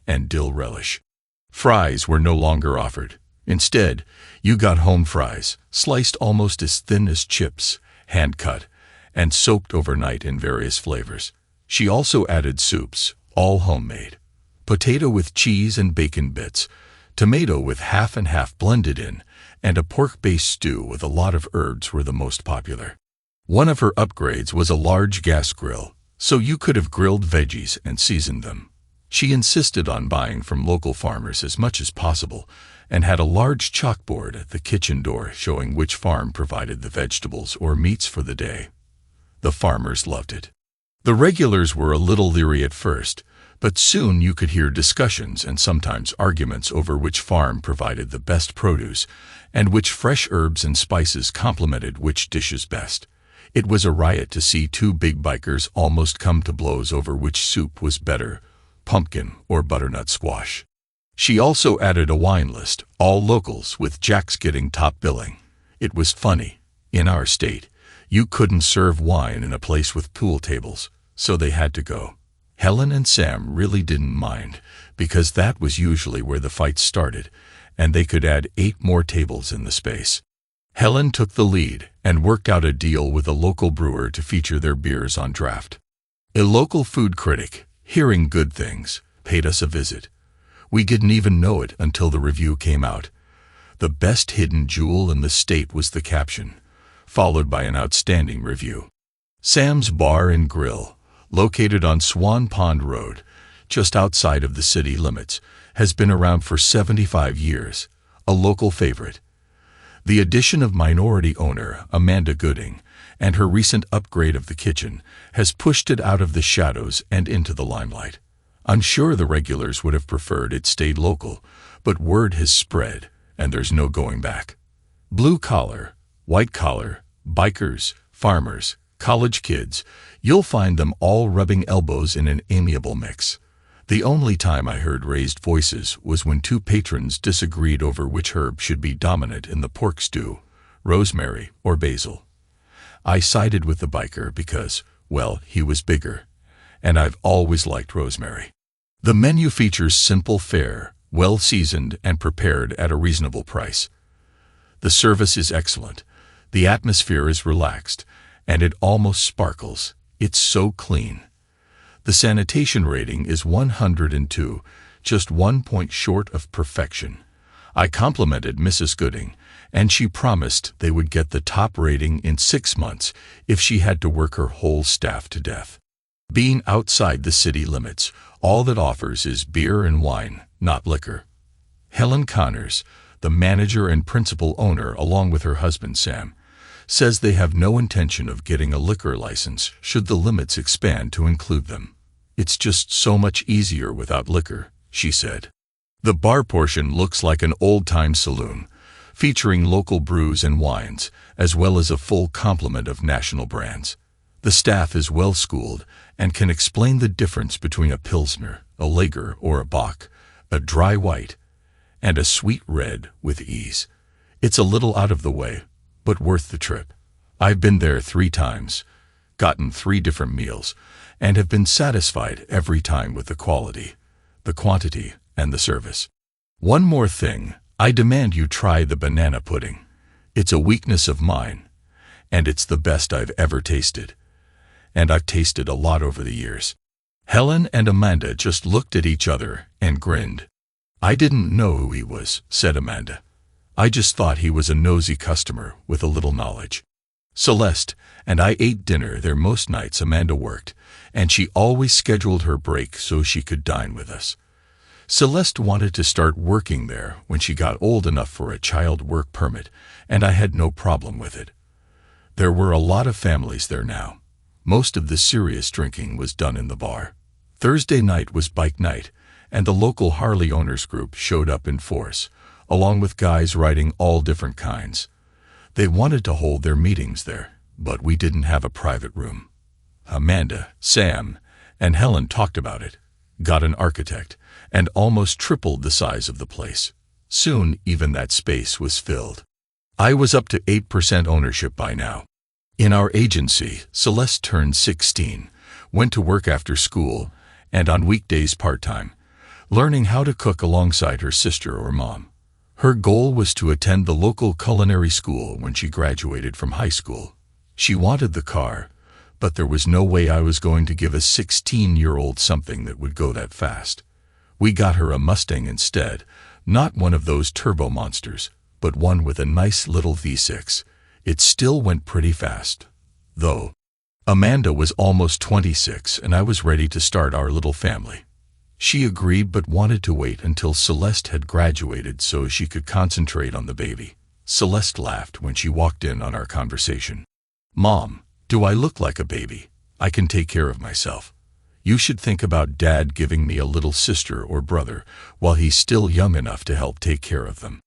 and dill relish. Fries were no longer offered. Instead, you got home fries, sliced almost as thin as chips, hand-cut, and soaked overnight in various flavors. She also added soups, all homemade. Potato with cheese and bacon bits, tomato with half and half blended in, and a pork-based stew with a lot of herbs were the most popular. One of her upgrades was a large gas grill, so you could have grilled veggies and seasoned them. She insisted on buying from local farmers as much as possible, and had a large chalkboard at the kitchen door showing which farm provided the vegetables or meats for the day. The farmers loved it. The regulars were a little leery at first, but soon you could hear discussions and sometimes arguments over which farm provided the best produce and which fresh herbs and spices complemented which dishes best. It was a riot to see two big bikers almost come to blows over which soup was better, pumpkin or butternut squash. She also added a wine list, all locals, with Jack's getting top billing. It was funny. In our state, you couldn't serve wine in a place with pool tables, so they had to go. Helen and Sam really didn't mind, because that was usually where the fights started, and they could add 8 more tables in the space. Helen took the lead and worked out a deal with a local brewer to feature their beers on draft. A local food critic, hearing good things, paid us a visit. We didn't even know it until the review came out. The best hidden jewel in the state was the caption, followed by an outstanding review. Sam's Bar and Grill, located on Swan Pond Road, just outside of the city limits, has been around for 75 years, a local favorite. The addition of minority owner Amanda Gooding and her recent upgrade of the kitchen has pushed it out of the shadows and into the limelight. I'm sure the regulars would have preferred it stayed local, but word has spread, and there's no going back. Blue collar, white collar, bikers, farmers, college kids, you'll find them all rubbing elbows in an amiable mix. The only time I heard raised voices was when 2 patrons disagreed over which herb should be dominant in the pork stew, rosemary or basil. I sided with the biker because, well, he was bigger, and I've always liked rosemary. The menu features simple fare, well-seasoned and prepared at a reasonable price. The service is excellent, the atmosphere is relaxed, and it almost sparkles. It's so clean. The sanitation rating is 102, just 1 point short of perfection. I complimented Mrs. Gooding, and she promised they would get the top rating in 6 months if she had to work her whole staff to death. Being outside the city limits, all that offers is beer and wine, not liquor. Helen Connors, the manager and principal owner along with her husband Sam, says they have no intention of getting a liquor license should the limits expand to include them. It's just so much easier without liquor, she said. The bar portion looks like an old-time saloon, featuring local brews and wines, as well as a full complement of national brands. The staff is well-schooled and can explain the difference between a Pilsner, a Lager or a Bock, a dry white, and a sweet red with ease. It's a little out of the way, but worth the trip. I've been there 3 times, gotten 3 different meals, and have been satisfied every time with the quality, the quantity, and the service. One more thing, I demand you try the banana pudding. It's a weakness of mine, and it's the best I've ever tasted. And I've tasted a lot over the years. Helen and Amanda just looked at each other and grinned. I didn't know who he was, said Amanda. I just thought he was a nosy customer with a little knowledge. Celeste and I ate dinner there most nights Amanda worked, and she always scheduled her break so she could dine with us. Celeste wanted to start working there when she got old enough for a child work permit, and I had no problem with it. There were a lot of families there now. Most of the serious drinking was done in the bar. Thursday night was bike night, and the local Harley owners group showed up in force, along with guys riding all different kinds. They wanted to hold their meetings there, but we didn't have a private room. Amanda, Sam, and Helen talked about it, got an architect, and almost tripled the size of the place. Soon, even that space was filled. I was up to 8% ownership by now. In our agency, Celeste turned 16, went to work after school, and on weekdays part-time, learning how to cook alongside her sister or mom. Her goal was to attend the local culinary school when she graduated from high school. She wanted the car, but there was no way I was going to give a 16-year-old something that would go that fast. We got her a Mustang instead, not one of those turbo monsters, but one with a nice little V6. It still went pretty fast, though. Amanda was almost 26 and I was ready to start our little family. She agreed but wanted to wait until Celeste had graduated so she could concentrate on the baby. Celeste laughed when she walked in on our conversation. Mom, do I look like a baby? I can take care of myself. You should think about Dad giving me a little sister or brother while he's still young enough to help take care of them.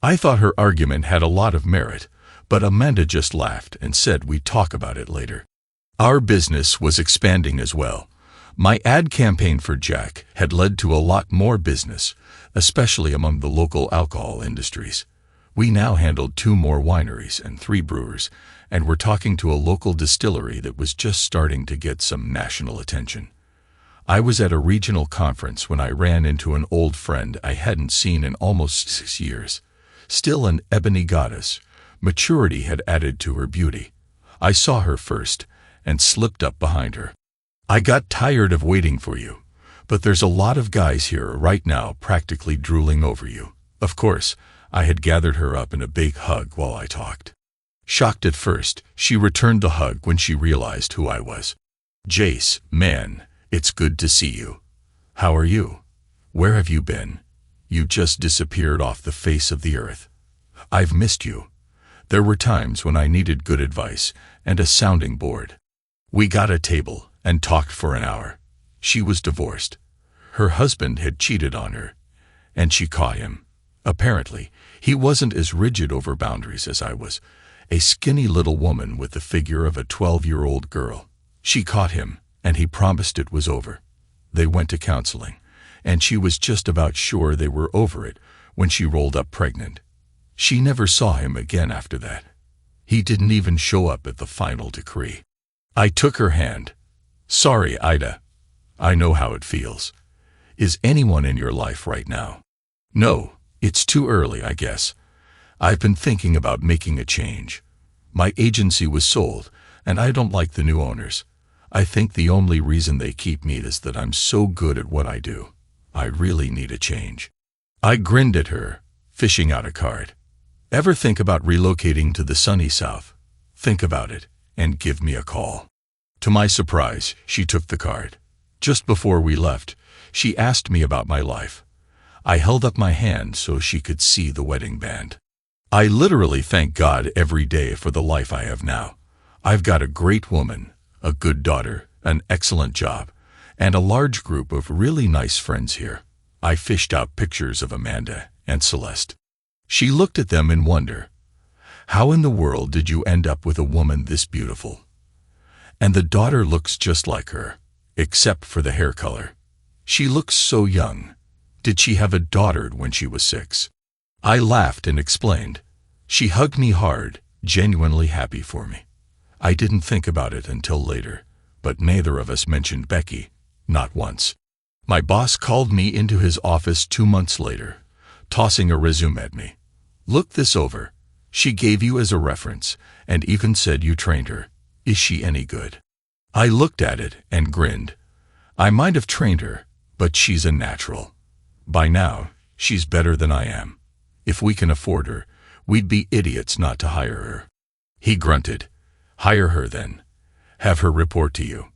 I thought her argument had a lot of merit, but Amanda just laughed and said we'd talk about it later. Our business was expanding as well. My ad campaign for Jack had led to a lot more business, especially among the local alcohol industries. We now handled 2 more wineries and 3 brewers, and were talking to a local distillery that was just starting to get some national attention. I was at a regional conference when I ran into an old friend I hadn't seen in almost 6 years. Still an ebony goddess, maturity had added to her beauty. I saw her first and slipped up behind her. I got tired of waiting for you, but there's a lot of guys here right now practically drooling over you. Of course, I had gathered her up in a big hug while I talked. Shocked at first, she returned the hug when she realized who I was. Jace, man, it's good to see you. How are you? Where have you been? You just disappeared off the face of the earth. I've missed you. There were times when I needed good advice and a sounding board. We got a table and talked for an hour. She was divorced. Her husband had cheated on her, and she caught him. Apparently, he wasn't as rigid over boundaries as I was, a skinny little woman with the figure of a 12-year-old girl. She caught him, and he promised it was over. They went to counseling, and she was just about sure they were over it when she rolled up pregnant. She never saw him again after that. He didn't even show up at the final decree. I took her hand. Sorry, Ida. I know how it feels. Is anyone in your life right now? No, it's too early, I guess. I've been thinking about making a change. My agency was sold, and I don't like the new owners. I think the only reason they keep me is that I'm so good at what I do. I really need a change. I grinned at her, fishing out a card. Ever think about relocating to the sunny south? Think about it, and give me a call. To my surprise, she took the card. Just before we left, she asked me about my life. I held up my hand so she could see the wedding band. I literally thank God every day for the life I have now. I've got a great woman, a good daughter, an excellent job, and a large group of really nice friends here. I fished out pictures of Amanda and Celeste. She looked at them in wonder. How in the world did you end up with a woman this beautiful? And the daughter looks just like her, except for the hair color. She looks so young. Did she have a daughter when she was 6? I laughed and explained. She hugged me hard, genuinely happy for me. I didn't think about it until later, but neither of us mentioned Becky, not once. My boss called me into his office 2 months later, tossing a resume at me. Look this over. She gave you as a reference, and even said you trained her. Is she any good? I looked at it and grinned. I might have trained her, but she's a natural. By now, she's better than I am. If we can afford her, we'd be idiots not to hire her. He grunted. Hire her then. Have her report to you.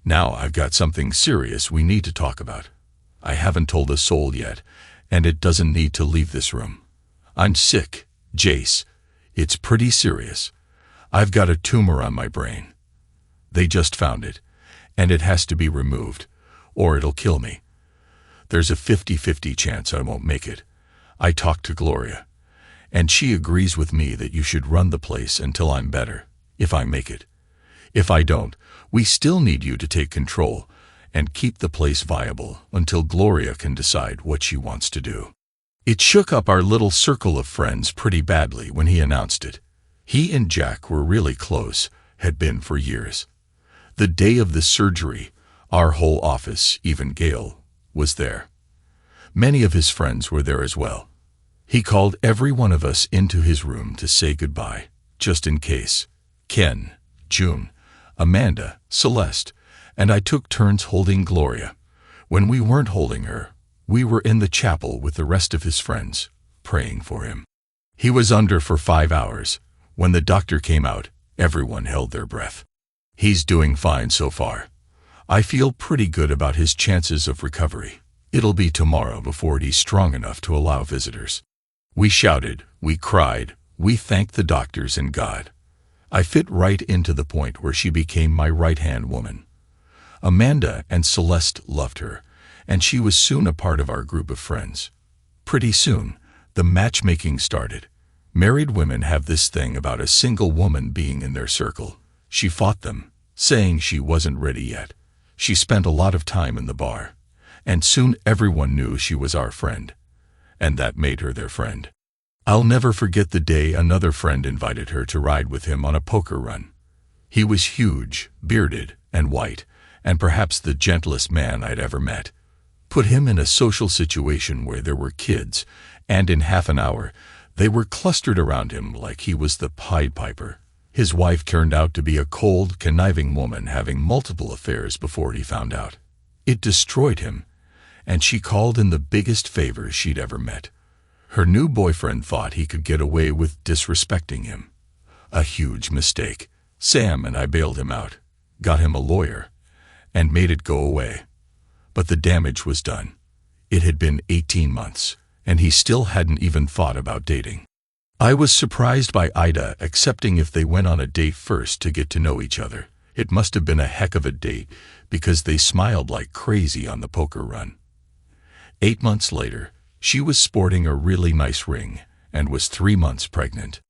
Now I've got something serious we need to talk about. I haven't told a soul yet, and it doesn't need to leave this room. I'm sick, Jace. It's pretty serious. I've got a tumor on my brain. They just found it, and it has to be removed, or it'll kill me. There's a 50-50 chance I won't make it. I talked to Gloria, and she agrees with me that you should run the place until I'm better, if I make it. If I don't, we still need you to take control and keep the place viable until Gloria can decide what she wants to do. It shook up our little circle of friends pretty badly when he announced it. He and Jack were really close, had been for years. The day of the surgery, our whole office, even Gail, was there. Many of his friends were there as well. He called every one of us into his room to say goodbye, just in case. Ken, June, Amanda, Celeste, and I took turns holding Gloria. When we weren't holding her, we were in the chapel with the rest of his friends, praying for him. He was under for 5 hours. When the doctor came out, everyone held their breath. He's doing fine so far. I feel pretty good about his chances of recovery. It'll be tomorrow before he's strong enough to allow visitors. We shouted, we cried, we thanked the doctors and God. I fit right into the point where she became my right-hand woman. Amanda and Celeste loved her, and she was soon a part of our group of friends. Pretty soon, the matchmaking started. Married women have this thing about a single woman being in their circle. She fought them, saying she wasn't ready yet. She spent a lot of time in the bar, and soon everyone knew she was our friend, and that made her their friend. I'll never forget the day another friend invited her to ride with him on a poker run. He was huge, bearded, and white, and perhaps the gentlest man I'd ever met. Put him in a social situation where there were kids, and in half an hour, they were clustered around him like he was the Pied Piper. His wife turned out to be a cold, conniving woman having multiple affairs before he found out. It destroyed him, and she called in the biggest favor she'd ever met. Her new boyfriend thought he could get away with disrespecting him. A huge mistake. Sam and I bailed him out, got him a lawyer, and made it go away. But the damage was done. It had been 18 months, and he still hadn't even thought about dating. I was surprised by Ida accepting if they went on a date first to get to know each other. It must have been a heck of a date, because they smiled like crazy on the poker run. 8 months later, she was sporting a really nice ring and was 3 months pregnant.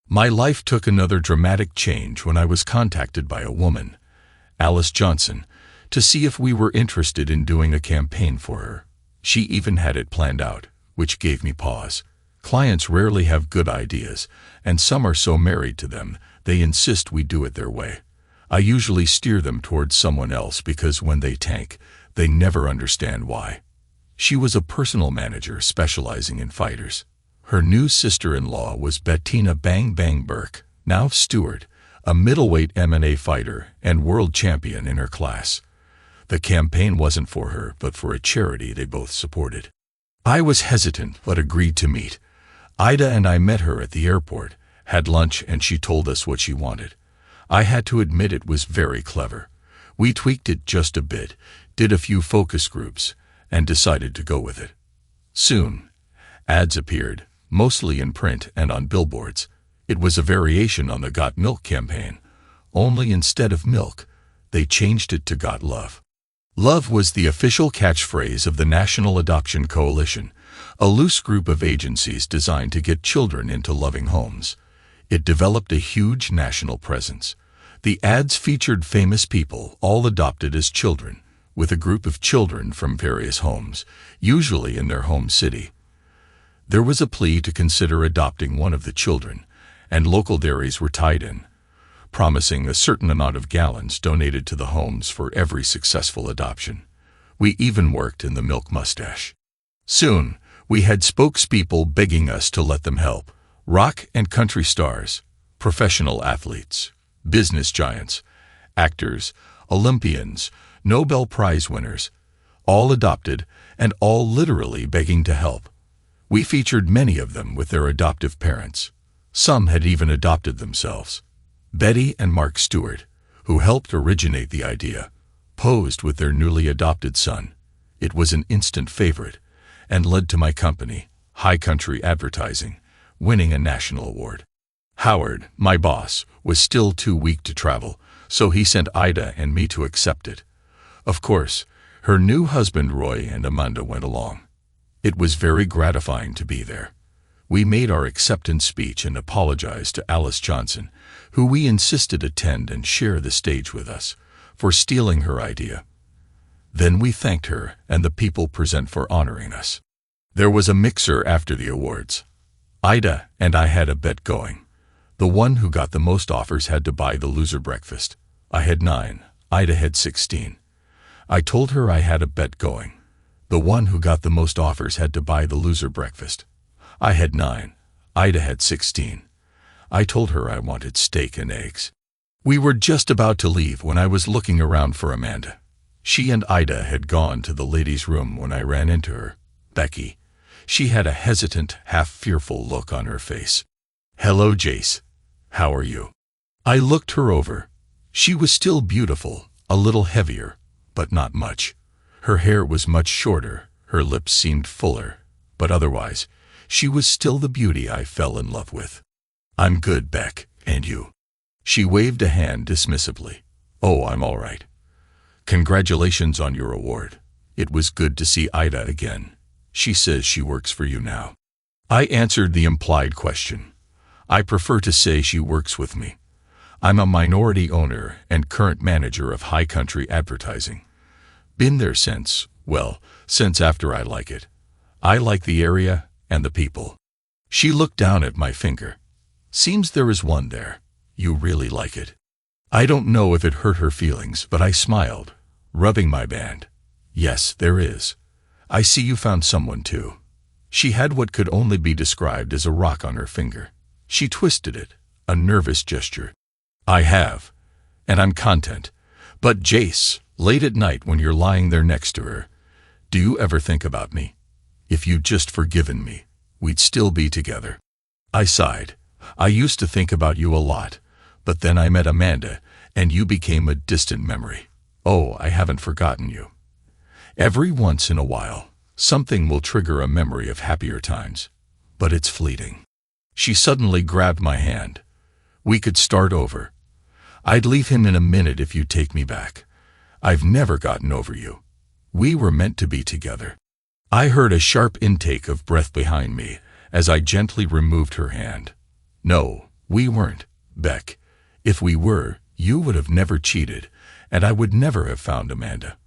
My life took another dramatic change when I was contacted by a woman, Alice Johnson, to see if we were interested in doing a campaign for her. She even had it planned out, which gave me pause. Clients rarely have good ideas, and some are so married to them, they insist we do it their way. I usually steer them towards someone else because when they tank, they never understand why. She was a personal manager specializing in fighters. Her new sister-in-law was Bettina Bang Bang Burke, now Stewart, a middleweight MMA fighter and world champion in her class. The campaign wasn't for her, but for a charity they both supported. I was hesitant, but agreed to meet. Ida and I met her at the airport, had lunch, and she told us what she wanted. I had to admit it was very clever. We tweaked it just a bit, did a few focus groups, and decided to go with it. Soon, ads appeared, mostly in print and on billboards. It was a variation on the Got Milk campaign, only instead of milk, they changed it to Got Love. Love was the official catchphrase of the National Adoption Coalition, a loose group of agencies designed to get children into loving homes. It developed a huge national presence. The ads featured famous people, all adopted as children, with a group of children from various homes, usually in their home city. There was a plea to consider adopting one of the children, and local dairies were tied in, promising a certain amount of gallons donated to the homes for every successful adoption. We even worked in the milk mustache. Soon, we had spokespeople begging us to let them help. Rock and country stars, professional athletes, business giants, actors, Olympians, Nobel Prize winners, all adopted and all literally begging to help. We featured many of them with their adoptive parents. Some had even adopted themselves. Betty and Mark Stewart, who helped originate the idea, posed with their newly adopted son. It was an instant favorite and led to my company, High Country Advertising, winning a national award. Howard, my boss, was still too weak to travel, so he sent Ida and me to accept it. Of course, her new husband Roy and Amanda went along. It was very gratifying to be there. We made our acceptance speech and apologized to Alice Johnson, who we insisted attend and share the stage with us, for stealing her idea. Then we thanked her and the people present for honoring us. There was a mixer after the awards. Ida and I had a bet going. The one who got the most offers had to buy the loser breakfast. I had 9, Ida had 16. I told her I had a bet going. The one who got the most offers had to buy the loser breakfast. I had 9, Ida had 16. I told her I wanted steak and eggs. We were just about to leave when I was looking around for Amanda. She and Ida had gone to the ladies' room when I ran into her. Becky. She had a hesitant, half-fearful look on her face. "Hello, Jace. How are you?" I looked her over. She was still beautiful, a little heavier, but not much. Her hair was much shorter, her lips seemed fuller, but otherwise, she was still the beauty I fell in love with. "I'm good, Beck, and you?" She waved a hand dismissively. "Oh, I'm all right. Congratulations on your award. It was good to see Ida again. She says she works for you now." I answered the implied question. I prefer to say she works with me. I'm a minority owner and current manager of High Country Advertising. Been there since after I like it. I like the area and the people. She looked down at my finger. "Seems there is one there. You really like it." I don't know if it hurt her feelings, but I smiled, rubbing my band. "Yes, there is. I see you found someone too." She had what could only be described as a rock on her finger. She twisted it, a nervous gesture. "I have, and I'm content. But Jace, late at night when you're lying there next to her, do you ever think about me? If you'd just forgiven me, we'd still be together." I sighed. "I used to think about you a lot, but then I met Amanda, and you became a distant memory." "Oh, I haven't forgotten you. Every once in a while, something will trigger a memory of happier times, but it's fleeting." She suddenly grabbed my hand. "We could start over. I'd leave him in a minute if you'd take me back. I've never gotten over you. We were meant to be together." I heard a sharp intake of breath behind me as I gently removed her hand. "No, we weren't, Beck. If we were, you would have never cheated, and I would never have found Amanda.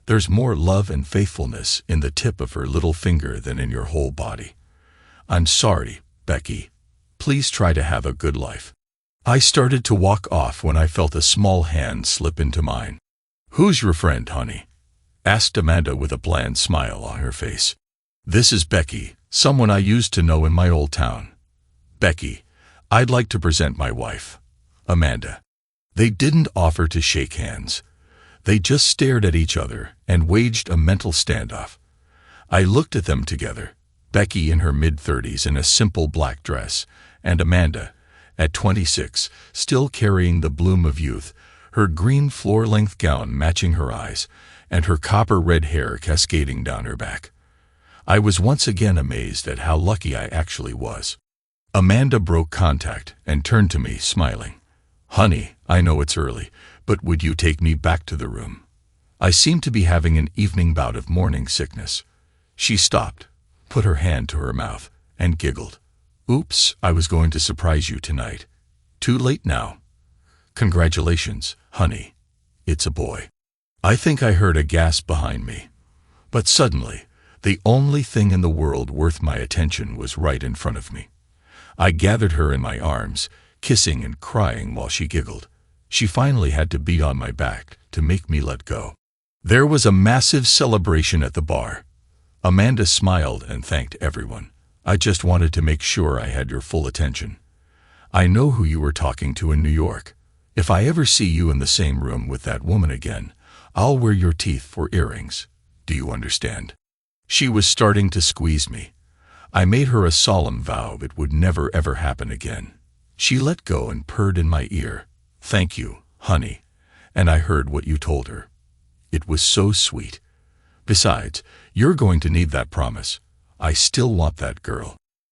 There's more love and faithfulness in the tip of her little finger than in your whole body. I'm sorry, Becky. Please try to have a good life." I started to walk off when I felt a small hand slip into mine. "Who's your friend, honey?" asked Amanda with a bland smile on her face. "This is Becky, someone I used to know in my old town. Becky, I'd like to present my wife, Amanda." They didn't offer to shake hands. They just stared at each other and waged a mental standoff. I looked at them together, Becky in her mid-30s in a simple black dress, and Amanda, at 26, still carrying the bloom of youth, her green floor-length gown matching her eyes, and her copper-red hair cascading down her back. I was once again amazed at how lucky I actually was. Amanda broke contact and turned to me, smiling. "Honey, I know it's early, but would you take me back to the room? I seem to be having an evening bout of morning sickness." She stopped, put her hand to her mouth, and giggled. "Oops, I was going to surprise you tonight. Too late now. Congratulations, honey. It's a boy." I think I heard a gasp behind me. But suddenly, the only thing in the world worth my attention was right in front of me. I gathered her in my arms, kissing and crying while she giggled. She finally had to beat on my back to make me let go. There was a massive celebration at the bar. Amanda smiled and thanked everyone. "I just wanted to make sure I had your full attention. I know who you were talking to in New York. If I ever see you in the same room with that woman again, I'll wear your teeth for earrings. Do you understand?" She was starting to squeeze me. I made her a solemn vow it would never ever happen again. She let go and purred in my ear. "Thank you, honey." And I heard what you told her. It was so sweet. Besides, you're going to need that promise. I still want that girl.